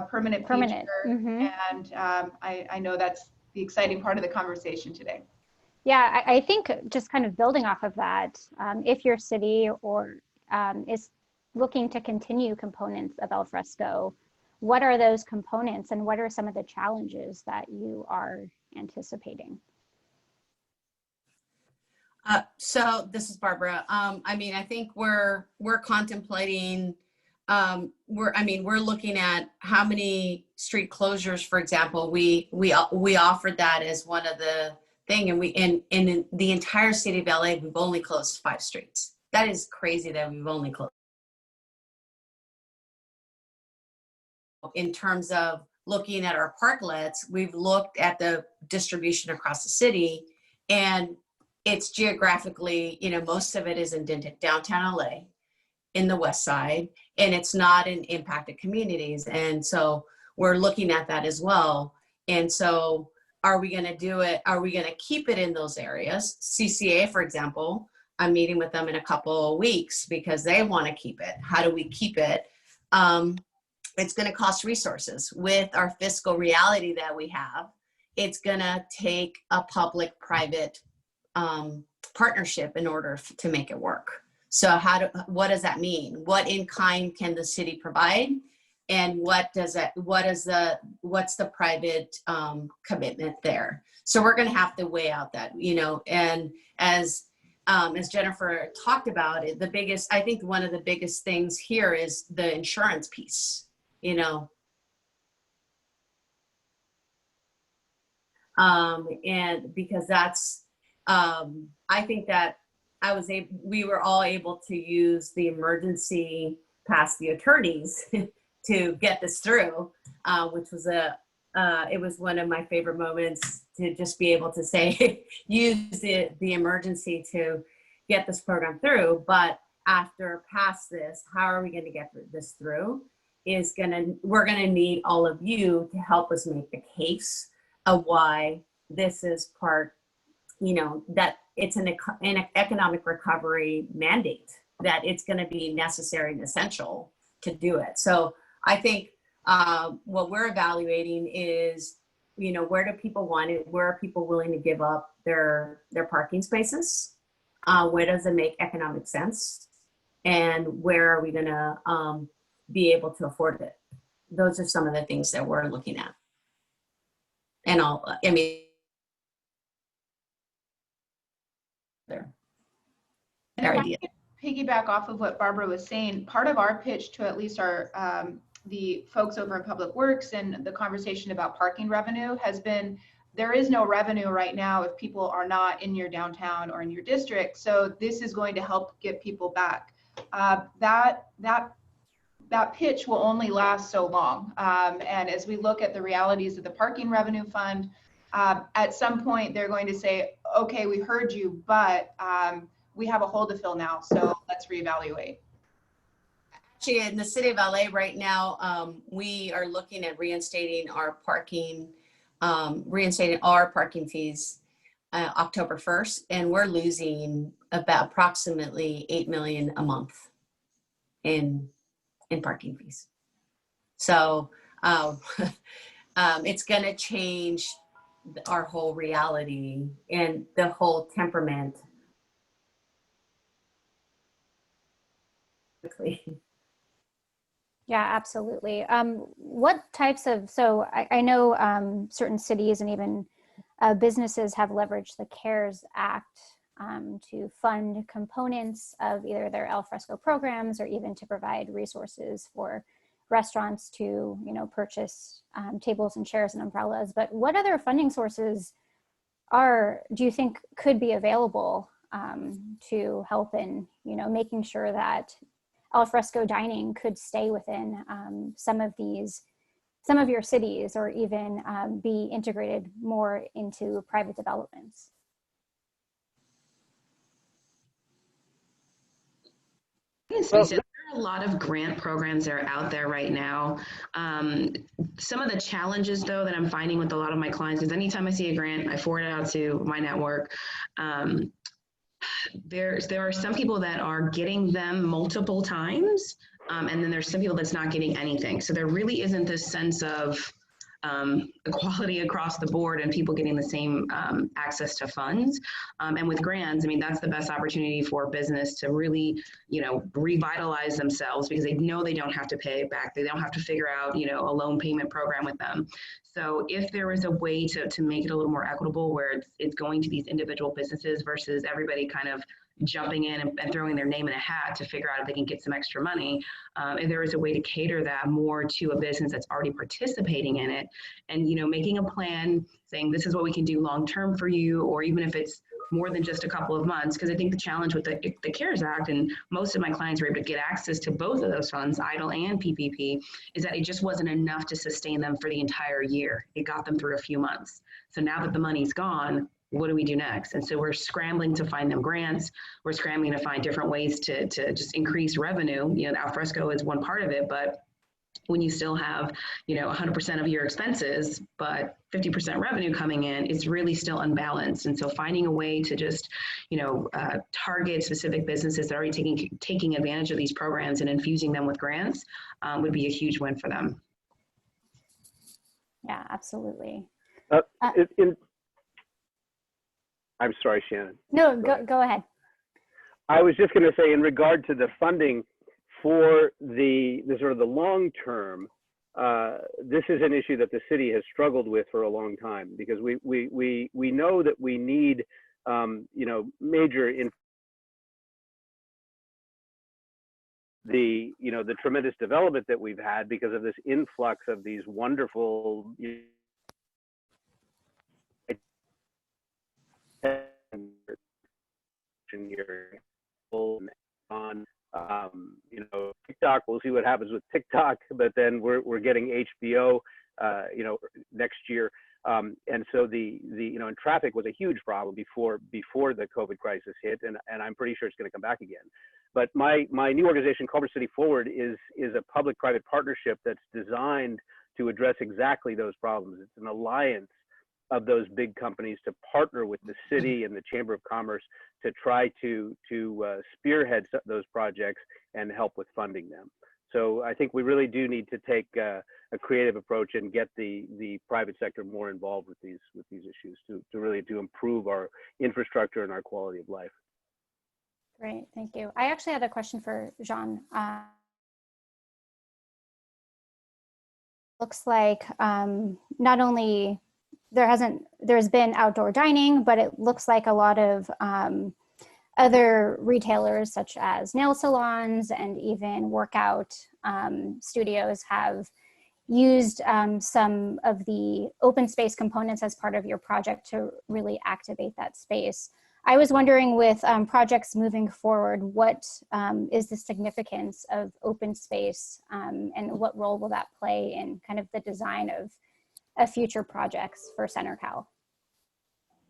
permanent feature? Mm-hmm. And I know that's the exciting part of the conversation today. Yeah, I think just kind of building off of that, if your city or is looking to continue components of Al Fresco, what are those components and what are some of the challenges that you are anticipating? So this is Barbara. I mean, I think we're contemplating, we're looking at how many street closures, for example, we offered that as one of the thing, and in the entire city of LA, we've only closed 5 streets. That is crazy that we've only closed. In terms of looking at our parklets, we've looked at the distribution across the city, and it's geographically, you know, most of it is in downtown LA, in the West Side, and it's not in impacted communities. And so we're looking at that as well. And so are we going to do it? Are we going to keep it in those areas? CCA, for example, I'm meeting with them in a couple of weeks because they want to keep it. How do we keep it? It's going to cost resources. With our fiscal reality that we have, it's going to take a public-private partnership in order to make it work. So what does that mean? What in kind can the city provide? And what's the private commitment there? So we're going to have to weigh out that, you know, and as Jennifer talked about it, I think one of the biggest things here is the insurance piece, you know. And because that's, I think that we were all able to use the emergency past the attorneys to get this through, which was it was one of my favorite moments to just be able to say, use the emergency to get this program through. But after past this, how are we going to get this through? We're going to need all of you to help us make the case of why this is part, you know, that it's an economic recovery mandate, that it's going to be necessary and essential to do it. So I think what we're evaluating is, you know, where do people want it? Where are people willing to give up their parking spaces? Where does it make economic sense? And where are we going to be able to afford it? Those are some of the things that we're looking at. And their idea. Piggyback off of what Barbara was saying, part of our pitch to at least our the folks over in Public Works and the conversation about parking revenue has been, there is no revenue right now if people are not in your downtown or in your district. So this is going to help get people back. That pitch will only last so long. And as we look at the realities of the parking revenue fund, at some point they're going to say, okay, we heard you, but we have a hole to fill now, so let's reevaluate. Actually, in the city of LA right now, we are looking at reinstating our parking fees October 1st, and we're losing about approximately 8 million a month in parking fees. So it's going to change our whole reality and the whole temperament. Yeah, absolutely. What types of, so I know certain cities and even businesses have leveraged the CARES Act to fund components of either their al fresco programs or even to provide resources for restaurants to, you know, purchase tables and chairs and umbrellas. But what other funding sources do you think could be available to help in, you know, making sure that al fresco dining could stay within some of your cities, or even be integrated more into private developments? Well, there are a lot of grant programs that are out there right now. Some of the challenges, though, that I'm finding with a lot of my clients is anytime I see a grant, I forward it out to my network. There are some people that are getting them multiple times, and then there's some people that's not getting anything. So there really isn't this sense of equality across the board and people getting the same access to funds. And with grants, I mean, that's the best opportunity for business to really, you know, revitalize themselves, because they know they don't have to pay it back. They don't have to figure out, you know, a loan payment program with them. So if there is a way to make it a little more equitable, where it's going to these individual businesses versus everybody kind of jumping in and throwing their name in a hat to figure out if they can get some extra money, if there is a way to cater that more to a business that's already participating in it, and, you know, making a plan saying this is what we can do long term for you, or even if it's more than just a couple of months. Because I think the challenge with the CARES Act, and most of my clients were able to get access to both of those funds, EIDL and PPP, is that it just wasn't enough to sustain them for the entire year. It got them through a few months. So now that the money's gone, what do we do next? And so we're scrambling to find them grants. We're scrambling to find different ways to just increase revenue. You know, al fresco is one part of it, but when you still have, you know, 100% of your expenses, but 50% revenue coming in, it's really still unbalanced. And so finding a way to just, you know, target specific businesses that are already taking advantage of these programs and infusing them with grants would be a huge win for them. Yeah, absolutely. I'm sorry, Shannon. No, go ahead. I was just going to say, in regard to the funding for the sort of the long term, this is an issue that the city has struggled with for a long time, because we know that we need you know, major the tremendous development that we've had because of this influx of these wonderful on you know, TikTok. We'll see what happens with TikTok, but then we're getting HBO you know, next year, and so the you know, and traffic was a huge problem before the COVID crisis hit, and I'm pretty sure it's going to come back again. But my new organization, Culver City Forward, is a public-private partnership that's designed to address exactly those problems. It's an alliance of those big companies to partner with the city and the Chamber of Commerce to try to spearhead those projects and help with funding them. So I think we really do need to take a creative approach and get the private sector more involved with these issues to really improve our infrastructure and our quality of life. Great, thank you. I actually had a question for Jean. Looks like not only there's been outdoor dining, but it looks like a lot of other retailers such as nail salons and even workout studios have used some of the open space components as part of your project to really activate that space. I was wondering, with projects moving forward, what is the significance of open space and what role will that play in kind of the design of future projects for CenterCal?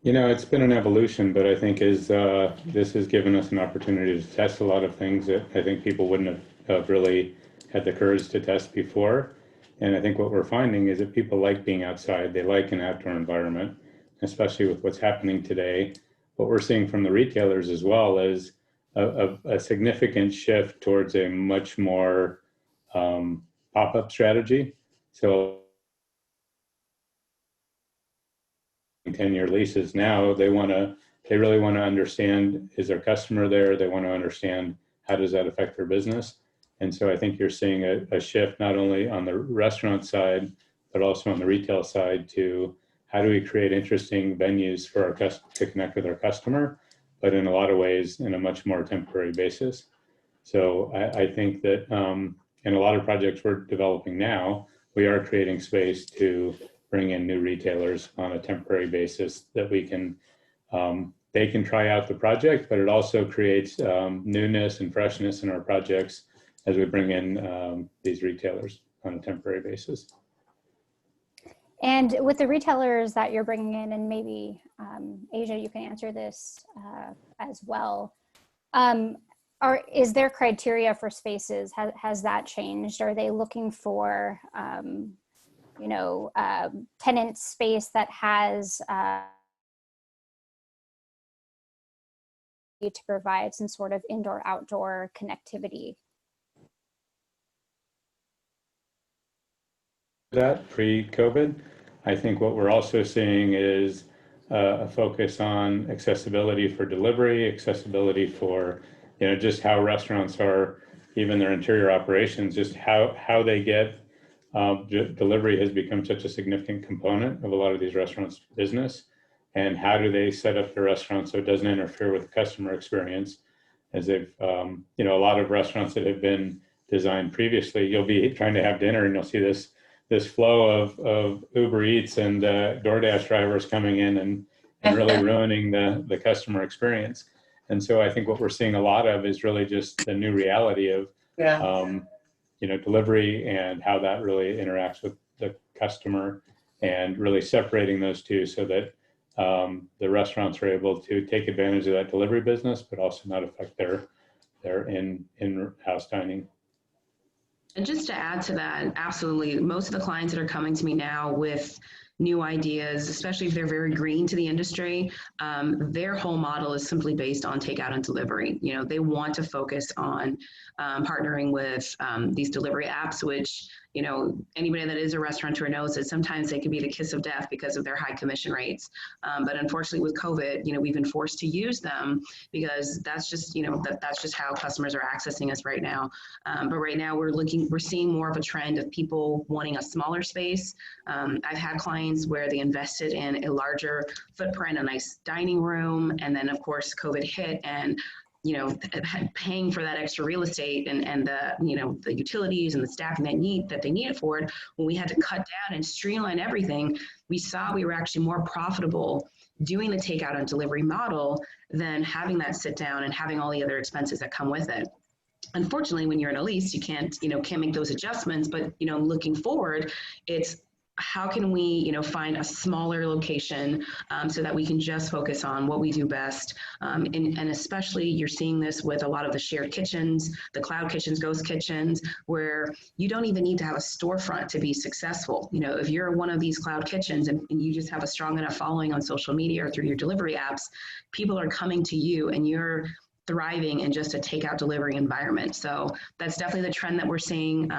You know, it's been an evolution, but I think this has given us an opportunity to test a lot of things that I think people wouldn't have really had the courage to test before. And I think what we're finding is that people like being outside. They like an outdoor environment. especially with what's happening today. What we're seeing from the retailers as well is a significant shift towards a much more pop-up strategy. So 10-year leases now, they really want to understand, is their customer there? They want to understand how does that affect their business? And so I think you're seeing a shift not only on the restaurant side, but also on the retail side to how do we create interesting venues for our to connect with our customer, but in a lot of ways in a much more temporary basis. So I think that in a lot of projects we're developing now, we are creating space to bring in new retailers on a temporary basis that we can, they can try out the project, but it also creates newness and freshness in our projects as we bring in these retailers on a temporary basis. And with the retailers that you're bringing in, and maybe Asia, you can answer this as well. Is there criteria for spaces? Has that changed? Are they looking for, tenant space that has to provide some sort of indoor-outdoor connectivity? That pre-COVID, I think what we're also seeing is a focus on accessibility for delivery, accessibility for, just how restaurants are, even their interior operations, just how they get delivery has become such a significant component of a lot of these restaurants' business. And how do they set up the restaurant so it doesn't interfere with the customer experience? As they've, a lot of restaurants that have been designed previously, you'll be trying to have dinner and you'll see this flow of Uber Eats and DoorDash drivers coming in and really ruining the customer experience. And so I think what we're seeing a lot of is really just the new reality of, delivery and how that really interacts with the customer, and really separating those two so that the restaurants are able to take advantage of that delivery business, but also not affect their in-house dining. And just to add to that, absolutely, most of the clients that are coming to me now with new ideas, especially if they're very green to the industry, their whole model is simply based on takeout and delivery. They want to focus on partnering with these delivery apps, which, anybody that is a restaurateur knows that sometimes they can be the kiss of death because of their high commission rates. But unfortunately with COVID, we've been forced to use them because that's just, that's just how customers are accessing us right now. But right now we're seeing more of a trend of people wanting a smaller space. I've had clients where they invested in a larger footprint, a nice dining room, and then of course COVID hit, and paying for that extra real estate and the utilities and the staffing that they needed for it. When we had to cut down and streamline everything, we saw we were actually more profitable doing the takeout and delivery model than having that sit down and having all the other expenses that come with it. Unfortunately, when you're in a lease, you can't make those adjustments. But looking forward, it's how can we, find a smaller location so that we can just focus on what we do best. And especially you're seeing this with a lot of the shared kitchens, the cloud kitchens, ghost kitchens, where you don't even need to have a storefront to be successful. If you're one of these cloud kitchens and you just have a strong enough following on social media or through your delivery apps, people are coming to you and you're thriving in just a takeout delivery environment. So that's definitely the trend that we're seeing.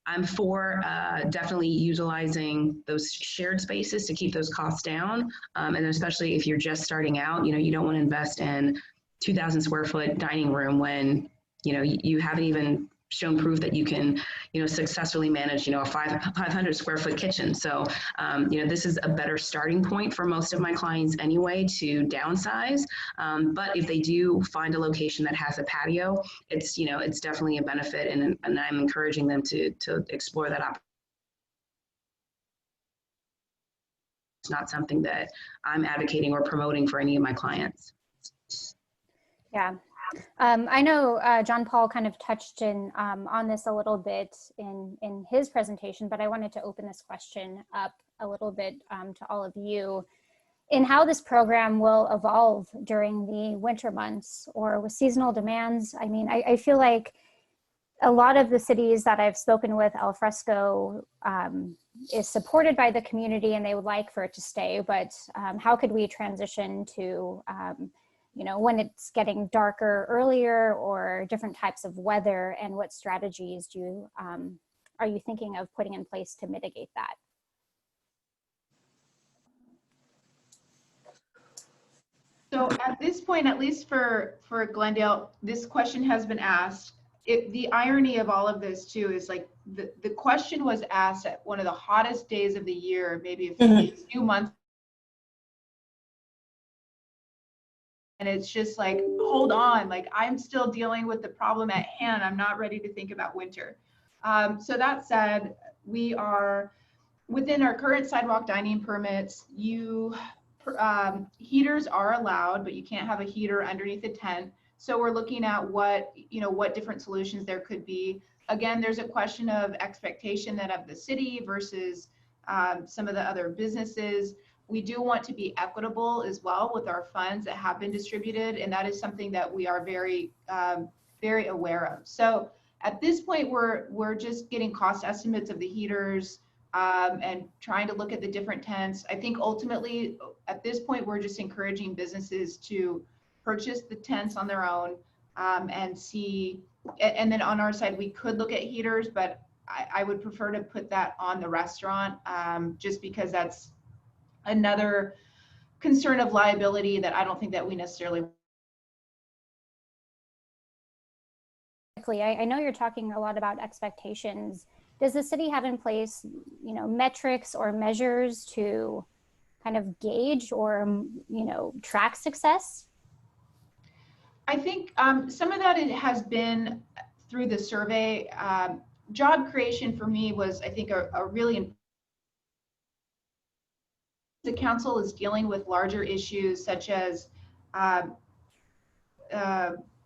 I'm for definitely utilizing those shared spaces to keep those costs down. And especially if you're just starting out, you don't want to invest in 2,000 square foot dining room when, you haven't even shown proof that you can, successfully manage, a 500 square foot kitchen. So, this is a better starting point for most of my clients anyway to downsize. But if they do find a location that has a patio, it's definitely a benefit, and I'm encouraging them to explore that opportunity. It's not something that I'm advocating or promoting for any of my clients. Yeah. I know John Paul kind of touched on this a little bit in his presentation, but I wanted to open this question up a little bit to all of you in how this program will evolve during the winter months or with seasonal demands. I mean, I feel like a lot of the cities that I've spoken with, al fresco is supported by the community and they would like for it to stay, but how could we transition to, you know, when it's getting darker earlier or different types of weather, and what strategies do you, are you thinking of putting in place to mitigate that? So at this point, at least for Glendale, this question has been asked. The irony of all of this too is like the question was asked at one of the hottest days of the year, maybe a few months. And it's just like, hold on, like I'm still dealing with the problem at hand. I'm not ready to think about winter. So that said, we are within our current sidewalk dining permits. Heaters are allowed, but you can't have a heater underneath the tent. So we're looking at what different solutions there could be. Again, there's a question of expectation then of the city versus some of the other businesses. We do want to be equitable as well with our funds that have been distributed, and that is something that we are very, very aware of. So at this point, we're just getting cost estimates of the heaters and trying to look at the different tents. I think ultimately, at this point, we're just encouraging businesses to purchase the tents on their own and see. And then on our side, we could look at heaters, but I would prefer to put that on the restaurant just because that's another concern of liability that I don't think that we necessarily. I know you're talking a lot about expectations. Does the city have in place, you know, metrics or measures to kind of gauge or, you know, track success? I think some of that it has been through the survey. Job creation for me was, I think, a really important. The council is dealing with larger issues such as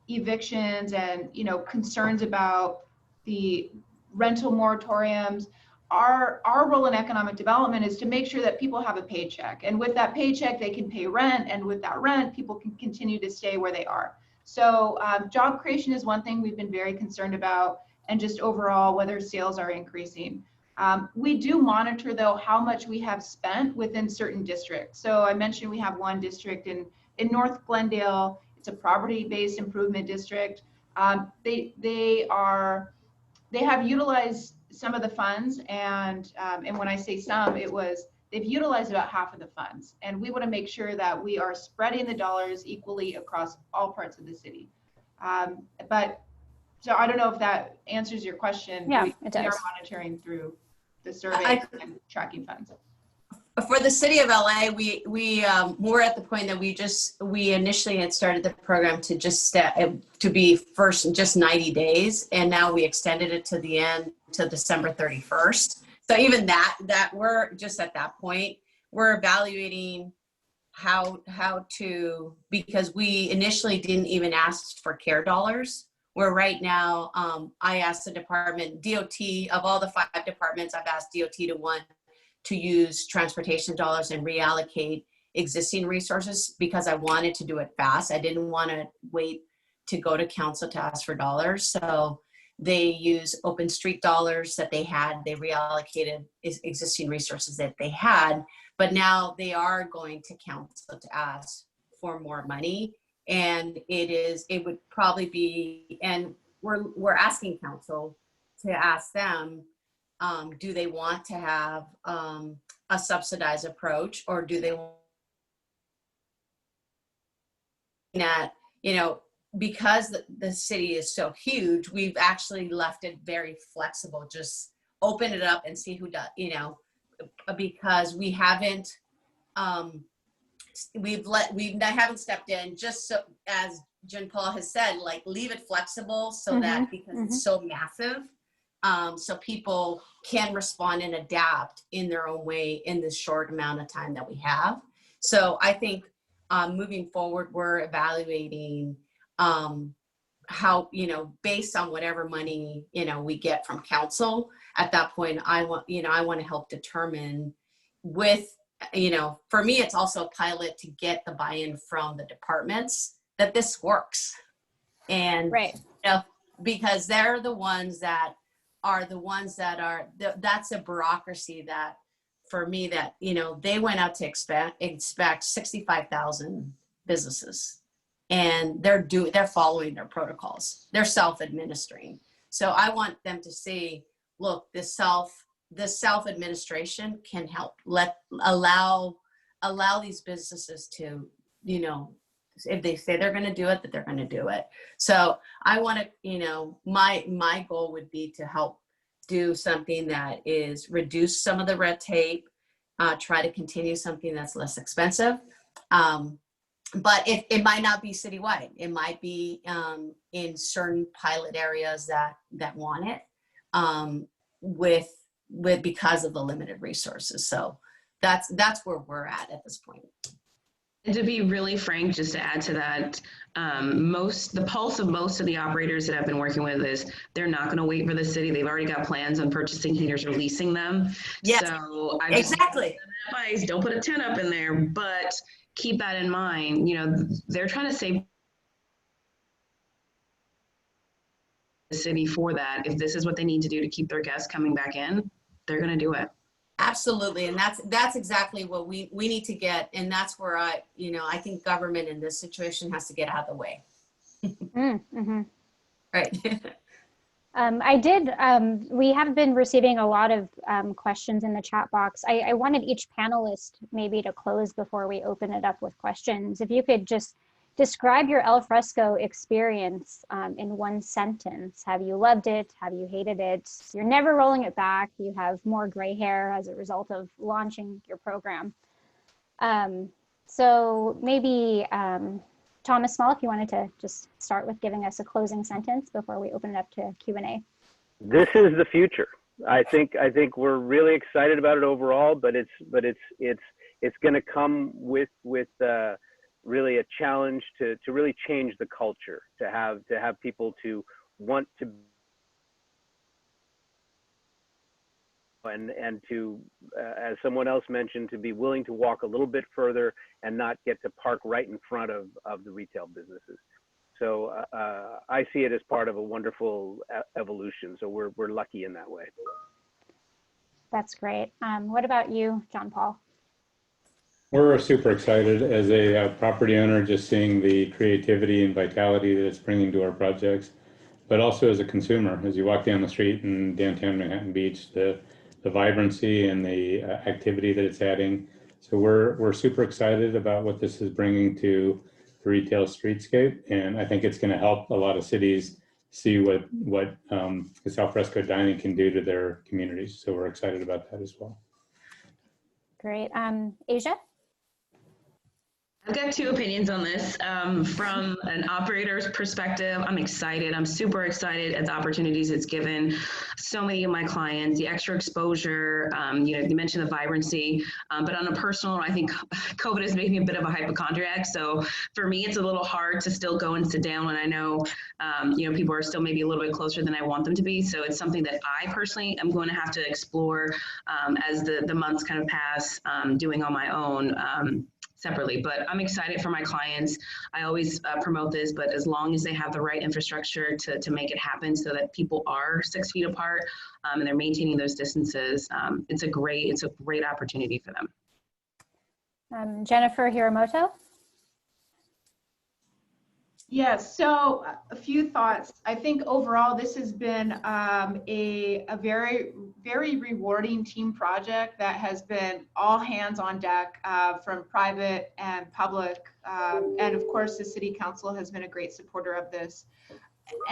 evictions and, you know, concerns about the rental moratoriums. Our role in economic development is to make sure that people have a paycheck, and with that paycheck they can pay rent, and with that rent people can continue to stay where they are. So job creation is one thing we've been very concerned about, and just overall whether sales are increasing. We do monitor though how much we have spent within certain districts. So I mentioned we have one district in North Glendale. It's a property-based improvement district. They have utilized some of the funds, and when I say some, they've utilized about half of the funds, and we want to make sure that we are spreading the dollars equally across all parts of the city. But so I don't know if that answers your question. Yeah, it does. We are monitoring through the survey and tracking funds. For the city of LA, we were at the point that we initially had started the program to to be first in just 90 days, and now we extended it to the end to December 31st. So even that we're just at that point, we're evaluating how to, because we initially didn't even ask for care dollars. Where right now, I asked the department, DOT, of all the 5 departments, I've asked DOT to use transportation dollars and reallocate existing resources because I wanted to do it fast. I didn't want to wait to go to council to ask for dollars. So they use open street dollars that they had. They reallocated existing resources that they had, but now they are going to council to ask for more money. And it would probably be, and we're asking council to ask them, do they want to have a subsidized approach, or do they want at, you know, because the city is so huge, we've actually left it very flexible. Just open it up and see who does, you know, because we haven't, we haven't stepped in, just so, as Jen Paul has said, like leave it flexible so that because it's so massive, so people can respond and adapt in their own way in this short amount of time that we have. So I think moving forward, we're evaluating how, you know, based on whatever money, you know, we get from council. At that point, I want to help determine with, you know, for me, it's also a pilot to get the buy-in from the departments that this works. And, right. you know, because they're the ones that are that's a bureaucracy that, for me, that, you know, they went out to inspect 65,000 businesses, and they're following their protocols. They're self-administering. So I want them to see, look, this self-administration can help allow these businesses to, you know, if they say they're going to do it, that they're going to do it. So I want to, you know, my goal would be to help do something that is reduce some of the red tape, try to continue something that's less expensive. But it might not be citywide. It might be in certain pilot areas that want it, with because of the limited resources. So that's where we're at this point. And to be really frank, just to add to that, the pulse of most of the operators that I've been working with is they're not going to wait for the city. They've already got plans on purchasing heaters, releasing them. Yes, so I exactly. advise, don't put a tent up in there, but keep that in mind. You know, they're trying to save the city for that. If this is what they need to do to keep their guests coming back in, they're going to do it. Absolutely. And that's exactly what we need to get. And that's where I think government in this situation has to get out of the way. Mm-hmm. Right. We have been receiving a lot of questions in the chat box. I wanted each panelist maybe to close before we open it up with questions. If you could just describe your al fresco experience in one sentence. Have you loved it? Have you hated it? You're never rolling it back. You have more gray hair as a result of launching your program. So maybe Thomas Small, if you wanted to just start with giving us a closing sentence before we open it up to Q&A. This is the future. I think we're really excited about it overall, but it's going to come with really a challenge to really change the culture, to have people to want to, and to, as someone else mentioned, to be willing to walk a little bit further and not get to park right in front of the retail businesses. So I see it as part of a wonderful evolution. So we're lucky in that way. That's great. What about you, John Paul? We're super excited as a property owner, just seeing the creativity and vitality that it's bringing to our projects, but also as a consumer, as you walk down the street in downtown Manhattan Beach, the vibrancy and the activity that it's adding. So we're super excited about what this is bringing to the retail streetscape, and I think it's going to help a lot of cities see what this al fresco dining can do to their communities. So we're excited about that as well. Great. Asia? I've got two opinions on this. From an operator's perspective, I'm excited. I'm super excited at the opportunities it's given so many of my clients, the extra exposure, you mentioned the vibrancy, but on a personal, I think COVID has made me a bit of a hypochondriac. So for me, it's a little hard to still go and sit down when I know, people are still maybe a little bit closer than I want them to be. So it's something that I personally am going to have to explore as the months kind of pass, doing on my own. Separately, but I'm excited for my clients. I always promote this, but as long as they have the right infrastructure to make it happen so that people are 6 feet apart and they're maintaining those distances, it's a great opportunity for them. Jennifer Hiramoto? Yes, so a few thoughts. I think overall this has been a very, very rewarding team project that has been all hands on deck from private and public. And of course, the City Council has been a great supporter of this.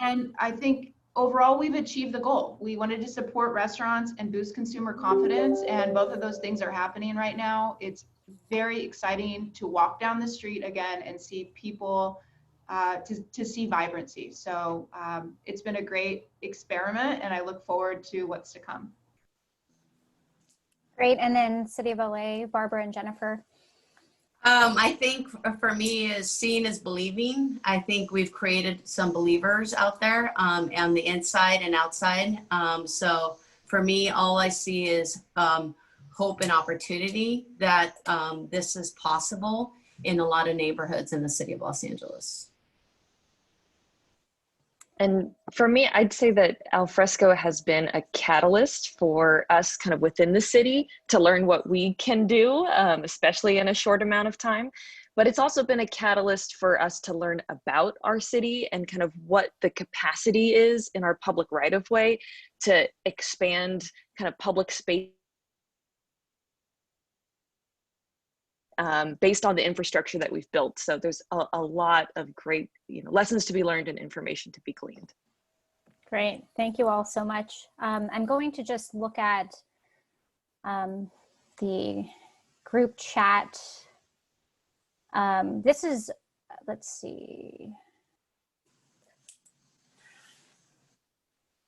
And I think overall we've achieved the goal. We wanted to support restaurants and boost consumer confidence, and both of those things are happening right now. It's very exciting to walk down the street again and see people to see vibrancy. So it's been a great experiment, and I look forward to what's to come. Great. And then City of LA, Barbara and Jennifer. I think for me, is seeing is believing. I think we've created some believers out there on the inside and outside. So for me, all I see is hope and opportunity that this is possible in a lot of neighborhoods in the city of Los Angeles. And for me, I'd say that Alfresco has been a catalyst for us kind of within the city to learn what we can do, especially in a short amount of time. But it's also been a catalyst for us to learn about our city and kind of what the capacity is in our public right-of-way to expand kind of public space based on the infrastructure that we've built. So there's a lot of great, lessons to be learned and information to be gleaned. Great, thank you all so much. I'm going to just look at the group chat. This is, let's see.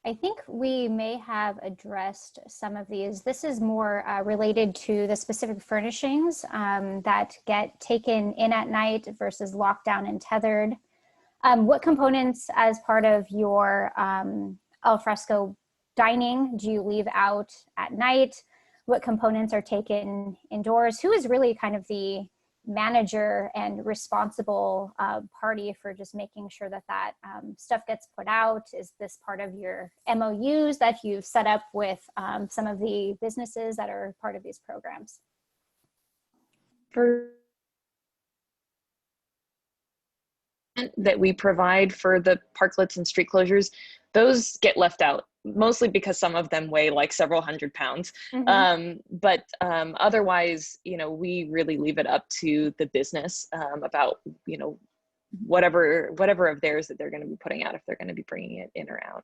I think we may have addressed some of these. This is more related to the specific furnishings that get taken in at night versus locked down and tethered. What components as part of your alfresco dining do you leave out at night? What components are taken indoors? Who is really kind of the manager and responsible party for just making sure that that stuff gets put out? Is this part of your MOUs that you've set up with some of the businesses that are part of these programs? That we provide for the parklets and street closures, those get left out, mostly because some of them weigh like several hundred pounds. But otherwise, we really leave it up to the business about, whatever of theirs that they're going to be putting out, if they're going to be bringing it in or out.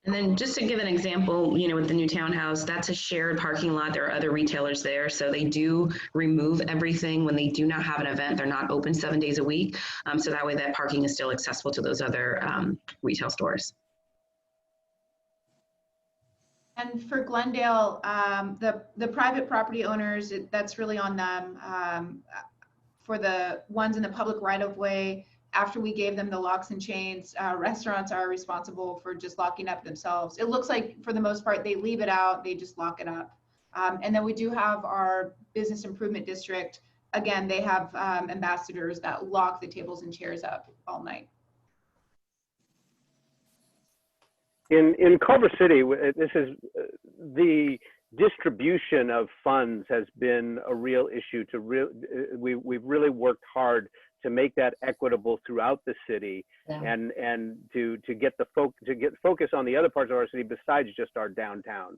And then just to give an example, with the new townhouse, that's a shared parking lot. There are other retailers there. So they do remove everything when they do not have an event. They're not open 7 days a week. So that way that parking is still accessible to those other retail stores. And for Glendale, the private property owners, that's really on them. For the ones in the public right-of-way, after we gave them the locks and chains, restaurants are responsible for just locking up themselves. It looks like for the most part, they leave it out, they just lock it up. And then we do have our business improvement district. Again, they have ambassadors that lock the tables and chairs up all night. In Culver City, this is the distribution of funds has been a real issue. We've really worked hard to make that equitable throughout the city, and to get focus on the other parts of our city besides just our downtown.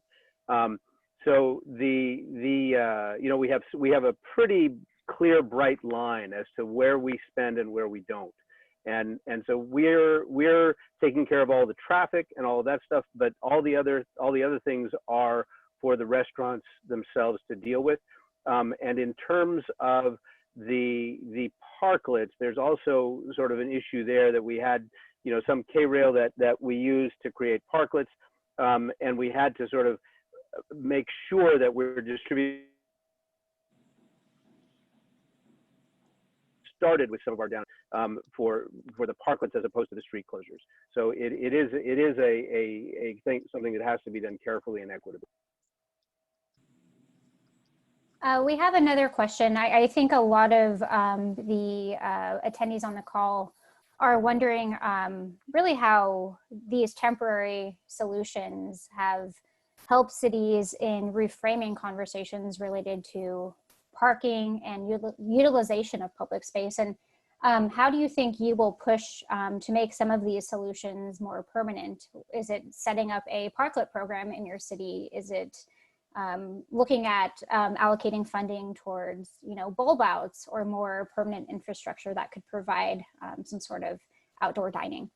So we have a pretty clear, bright line as to where we spend and where we don't. And so we're taking care of all the traffic and all of that stuff, but all the other things are for the restaurants themselves to deal with. And in terms of the parklets, there's also sort of an issue there that we had, some K-rail that we used to create parklets, and we had to sort of make sure that we're distributing. Started with some of our down for the parklets as opposed to the street closures. So it is a thing, something that has to be done carefully and equitably. We have another question. I think a lot of the attendees on the call are wondering really how these temporary solutions have helped cities in reframing conversations related to parking and utilization of public space. And how do you think you will push to make some of these solutions more permanent? Is it setting up a parklet program in your city? Is it looking at allocating funding towards, bulb outs or more permanent infrastructure that could provide some sort of outdoor dining?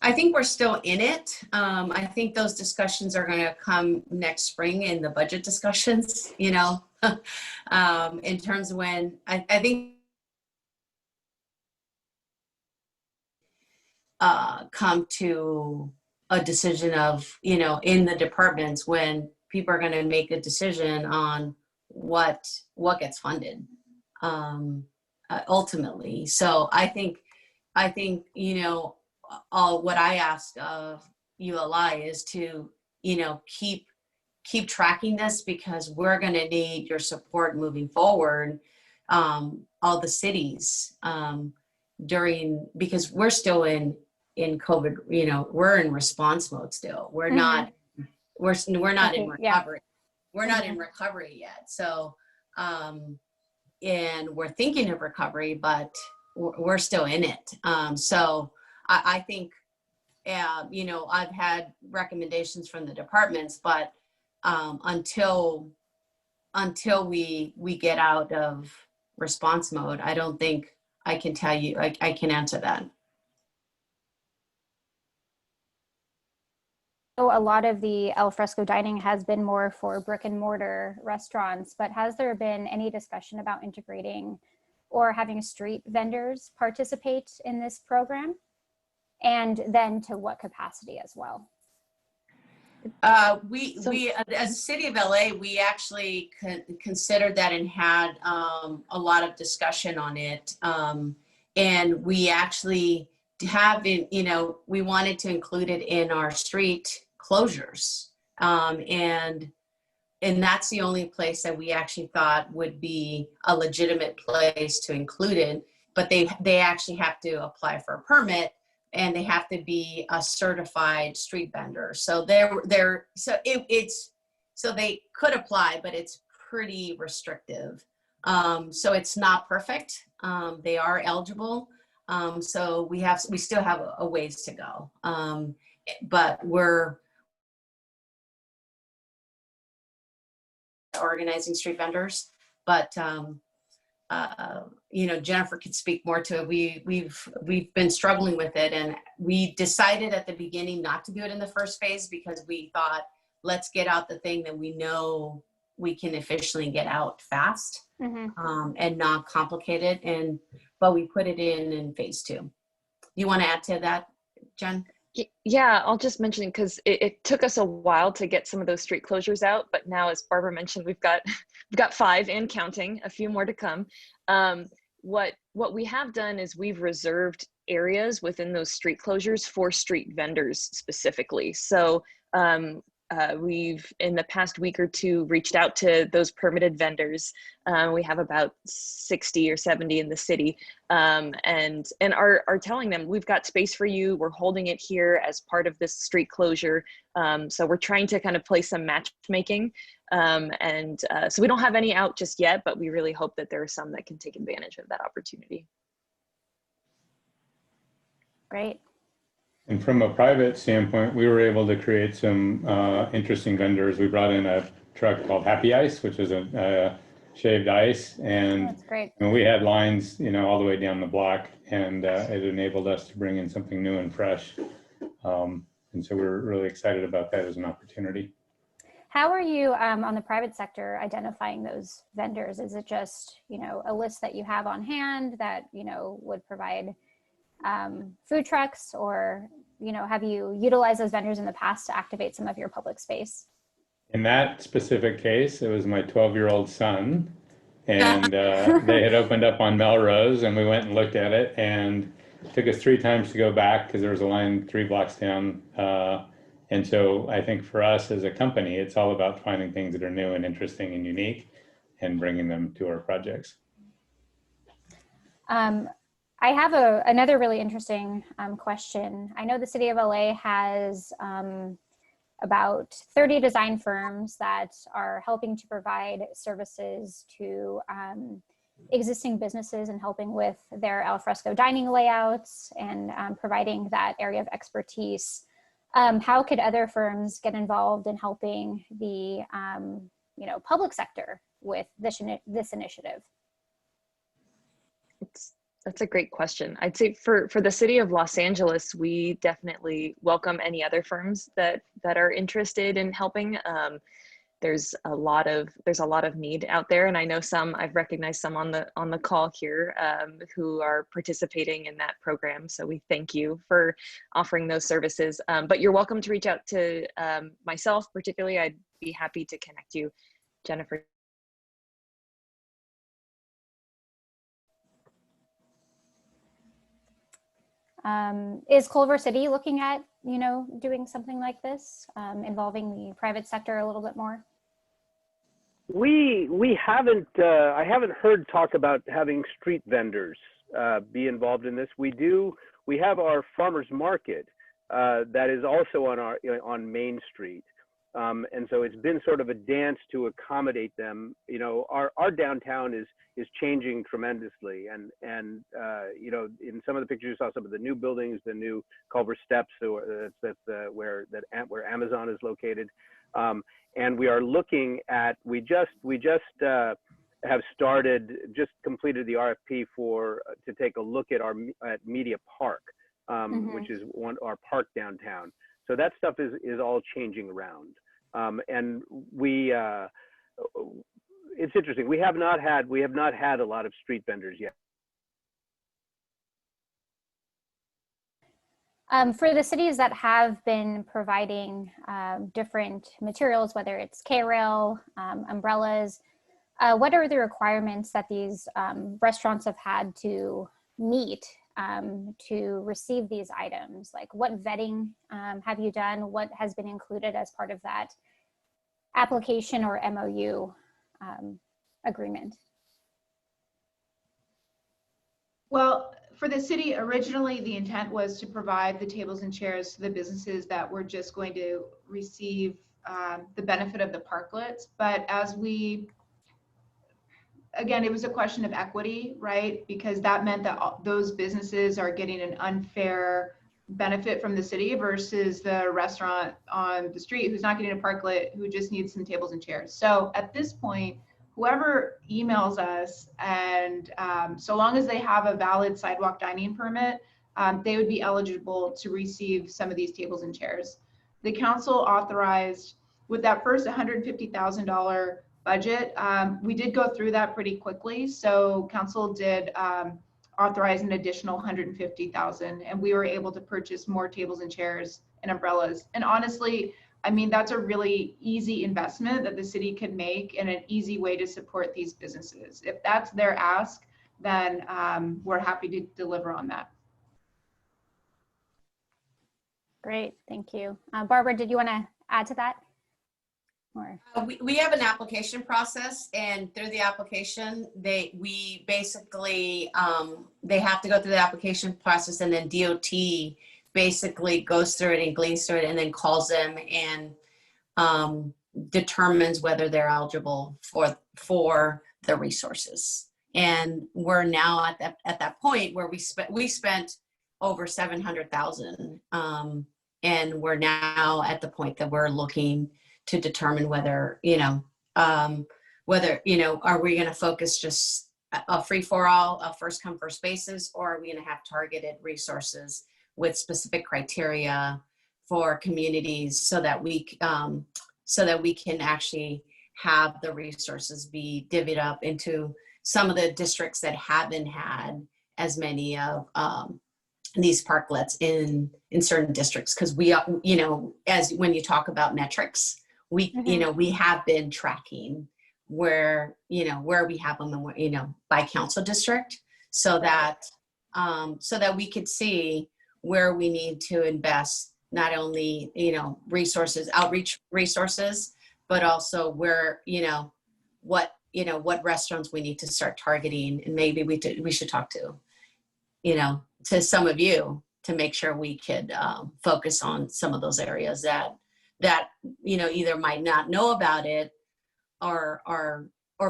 I think we're still in it. I think those discussions are going to come next spring in the budget discussions, in terms of when I think come to a decision of, in the departments when people are going to make a decision on what gets funded ultimately. So I think, all what I asked of ULI is to, keep tracking this, because we're going to need your support moving forward, all the cities. because we're still in COVID, we're in response mode still. We're not, we're not in recovery. We're not in recovery yet. So, and we're thinking of recovery, but we're still in it. So I think, I've had recommendations from the departments, but until we get out of response mode, I don't think I can tell you, I can answer that. So a lot of the al fresco dining has been more for brick and mortar restaurants, but has there been any discussion about integrating or having street vendors participate in this program? And then to what capacity as well? We as a city of LA, we actually considered that and had a lot of discussion on it. And we actually have been, we wanted to include it in our street closures. And that's the only place that we actually thought would be a legitimate place to include it. But they actually have to apply for a permit, and they have to be a certified street vendor. So so they could apply, but it's pretty restrictive. So it's not perfect. They are eligible. So we still have a ways to go. But we're organizing street vendors, but Jennifer could speak more to it. We've been struggling with it, and we decided at the beginning not to do it in the first phase because we thought, let's get out the thing that we know we can efficiently get out fast, and not complicate it. But we put it in phase 2. You want to add to that, Jen? Yeah, I'll just mention, because it took us a while to get some of those street closures out, but now, as Barbara mentioned, we've got 5 and counting, a few more to come. What we have done is we've reserved areas within those street closures for street vendors specifically. So we've, in the past week or 2, reached out to those permitted vendors. We have about 60 or 70 in the city, and are telling them, we've got space for you. We're holding it here as part of this street closure. So we're trying to kind of play some matchmaking. So we don't have any out just yet, but we really hope that there are some that can take advantage of that opportunity. Great. And from a private standpoint, we were able to create some interesting vendors. We brought in a truck called Happy Ice, which is a shaved ice, and, that's great. and we had lines, all the way down the block, and it enabled us to bring in something new and fresh. And so we're really excited about that as an opportunity. How are you on the private sector identifying those vendors? Is it just, a list that you have on hand that, would provide food trucks, or have you utilized those vendors in the past to activate some of your public space? In that specific case, it was my 12-year-old son, and they had opened up on Melrose, and we went and looked at it, and it took us 3 times to go back because there was a line 3 blocks down. And so I think for us as a company, it's all about finding things that are new and interesting and unique and bringing them to our projects. I have another really interesting question. I know the city of LA has about 30 design firms that are helping to provide services to existing businesses and helping with their al fresco dining layouts and providing that area of expertise. How could other firms get involved in helping the public sector with this initiative? That's a great question. I'd say for the city of Los Angeles, we definitely welcome any other firms that are interested in helping. There's a lot of need out there, and I know I've recognized some on the call here who are participating in that program. So we thank you for offering those services. But you're welcome to reach out to myself, particularly. I'd be happy to connect you, Jennifer. Is Culver City looking at, doing something like this, involving the private sector a little bit more? We haven't. I haven't heard talk about having street vendors be involved in this. We do. We have our farmers market that is also on Main Street, and so it's been sort of a dance to accommodate them. You know, our downtown is changing tremendously, and you know, in some of the pictures you saw some of the new buildings, the new Culver Steps, where Amazon is located. And we are looking at, we just have completed the RFP to take a look at at Media Park, which is our park downtown. So that stuff is all changing around. And it's interesting. We have not had a lot of street vendors yet. For the cities that have been providing different materials, whether it's K-rail, umbrellas, what are the requirements that these restaurants have had to meet to receive these items? Like, what vetting have you done? What has been included as part of that application or MOU agreement? Well, for the city, originally the intent was to provide the tables and chairs to the businesses that were just going to receive the benefit of the parklets. But again, it was a question of equity, right? Because that meant that those businesses are getting an unfair benefit from the city versus the restaurant on the street who's not getting a parklet, who just needs some tables and chairs. So at this point, whoever emails us, and so long as they have a valid sidewalk dining permit, they would be eligible to receive some of these tables and chairs. The council authorized, with that first $150,000 budget, we did go through that pretty quickly. So council did authorize an additional $150,000, and we were able to purchase more tables and chairs and umbrellas. And honestly, I mean, that's a really easy investment that the city can make and an easy way to support these businesses. If that's their ask, then we're happy to deliver on that. Great, thank you. Barbara, did you want to add to that? Or? We have an application process, and through the application, they have to go through the application process, and then DOT basically goes through it and gleans through it and then calls them and determines whether they're eligible for the resources. And we're now at that point where we spent over $700,000, and we're now at the point that we're looking to determine whether are we going to focus just a free for all, a first come first basis, or are we going to have targeted resources with specific criteria for communities so that we can actually have the resources be divvied up into some of the districts that haven't had as many of these parklets in certain districts. Because we, as when you talk about metrics, we have been tracking where we have them and by council district, so that we could see where we need to invest not only resources, outreach resources, but also where what restaurants we need to start targeting, and maybe we should talk to some of you to make sure we could focus on some of those areas that either might not know about it or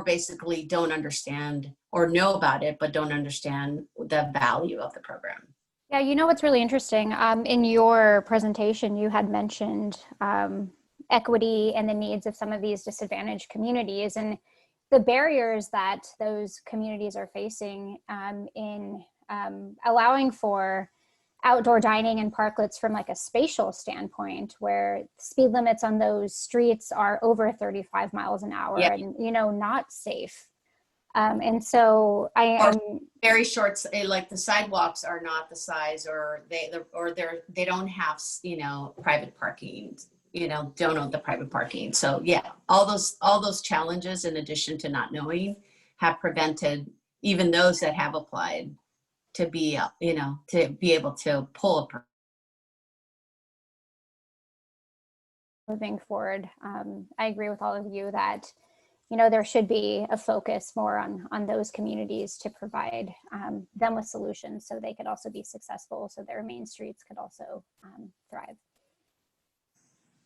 basically don't understand, or know about it but don't understand the value of the program. Yeah, what's really interesting, in your presentation, you had mentioned equity and the needs of some of these disadvantaged communities and the barriers that those communities are facing in allowing for outdoor dining and parklets from like a spatial standpoint, where speed limits on those streets are over 35 miles an hour, yeah, and not safe. And so I'm very short, like the sidewalks are not the size, or they don't have private parking, don't own the private parking. So yeah, all those challenges, in addition to not knowing, have prevented even those that have applied to be able to pull a permit. Moving forward, I agree with all of you that you know, there should be a focus more on those communities to provide them with solutions so they could also be successful, so their main streets could also thrive.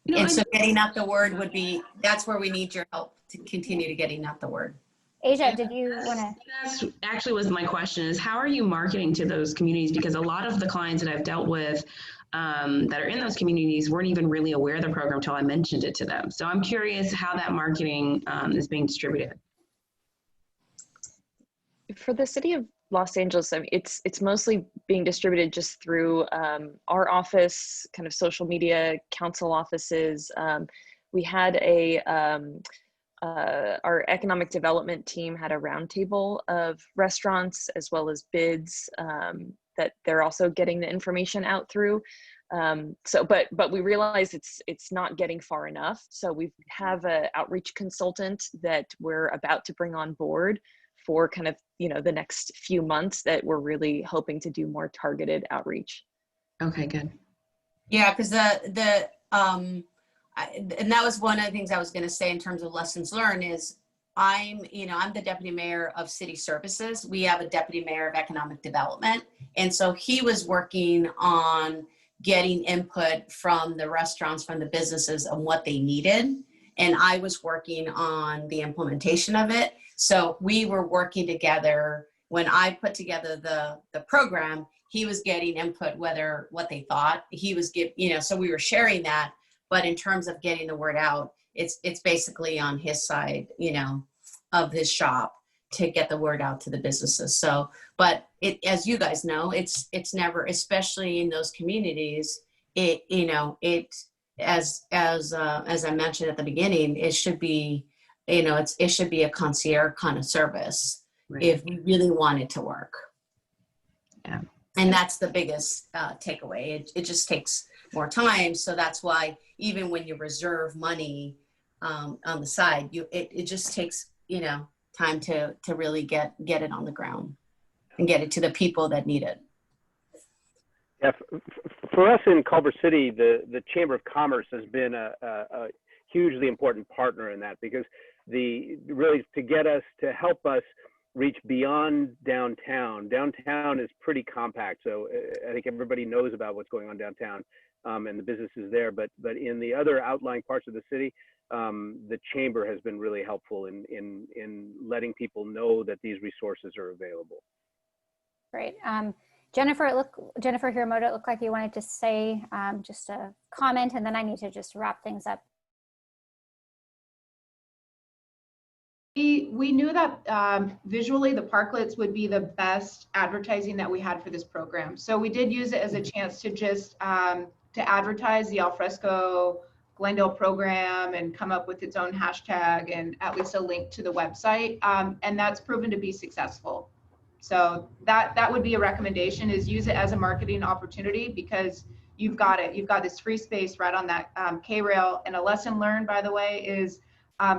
You know, And so getting out the word would be, that's where we need your help to continue to getting out the word. Asia, did you want to? That's actually was my question, is how are you marketing to those communities? Because a lot of the clients that I've dealt with that are in those communities weren't even really aware of the program until I mentioned it to them. So I'm curious how that marketing is being distributed. For the city of Los Angeles, I mean, it's mostly being distributed just through our office, kind of social media, council offices. We had our economic development team had a roundtable of restaurants as well as bids that they're also getting the information out through. But we realize it's not getting far enough. So we have an outreach consultant that we're about to bring on board for kind of, you know, the next few months, that we're really hoping to do more targeted outreach. Okay, good. Yeah, because and that was one of the things I was going to say in terms of lessons learned is I'm the deputy mayor of city services. We have a deputy mayor of economic development. And so he was working on getting input from the restaurants, from the businesses on what they needed. And I was working on the implementation of it. So we were working together. When I put together the program, he was getting input, what they thought. He was so we were sharing that. But in terms of getting the word out, it's basically on his side, you know, of his shop to get the word out to the businesses. So, but as you guys know, it's never, especially in those communities, as I mentioned at the beginning, it should be, you know, it should be a concierge kind of service, right, if we really want it to work. Yeah. And that's the biggest takeaway. It just takes more time. So that's why even when you reserve money on the side, it just takes, you know, time to really get it on the ground and get it to the people that need it. Yeah, for us in Culver City, the Chamber of Commerce has been a hugely important partner in that, because really to get us to help us reach beyond downtown. Downtown is pretty compact, so I think everybody knows about what's going on downtown and the businesses there. But in the other outlying parts of the city, the chamber has been really helpful in letting people know that these resources are available. Great. Jennifer Hiramoto, it looked like you wanted to say just a comment, and then I need to just wrap things up. We knew that visually the parklets would be the best advertising that we had for this program. So we did use it as a chance to just to advertise the Alfresco Glendale program and come up with its own hashtag and at least a link to the website. And that's proven to be successful. So that would be a recommendation, is use it as a marketing opportunity, because you've got it. You've got this free space right on that K-rail. And a lesson learned, by the way, is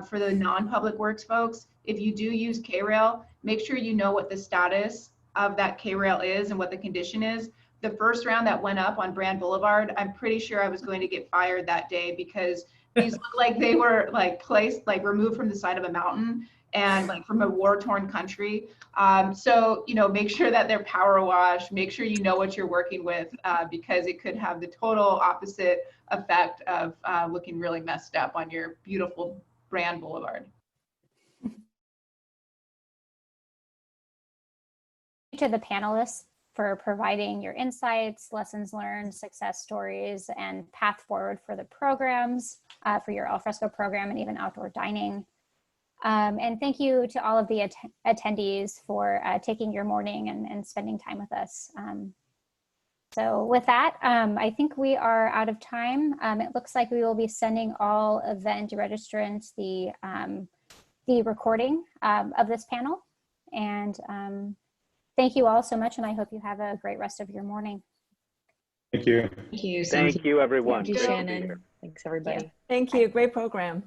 for the non-public works folks, if you do use K-rail, make sure you know what the status of that K-rail is and what the condition is. The first round that went up on Brand Boulevard, I'm pretty sure I was going to get fired that day, because these look like they were removed from the side of a mountain and like from a war-torn country. So, you know, make sure that they're power washed, make sure you know what you're working with, because it could have the total opposite effect of looking really messed up on your beautiful Brand Boulevard. To the panelists for providing your insights, lessons learned, success stories, and path forward for the programs, for your Alfresco program and even outdoor dining. And thank you to all of the attendees for taking your morning and spending time with us. So with that, I think we are out of time. It looks like we will be sending all event registrants the recording of this panel. And thank you all so much, and I hope you have a great rest of your morning. Thank you. Thank you. Thank you, everyone. Thank you, Shannon. Thanks, everybody. Thank you. Great program.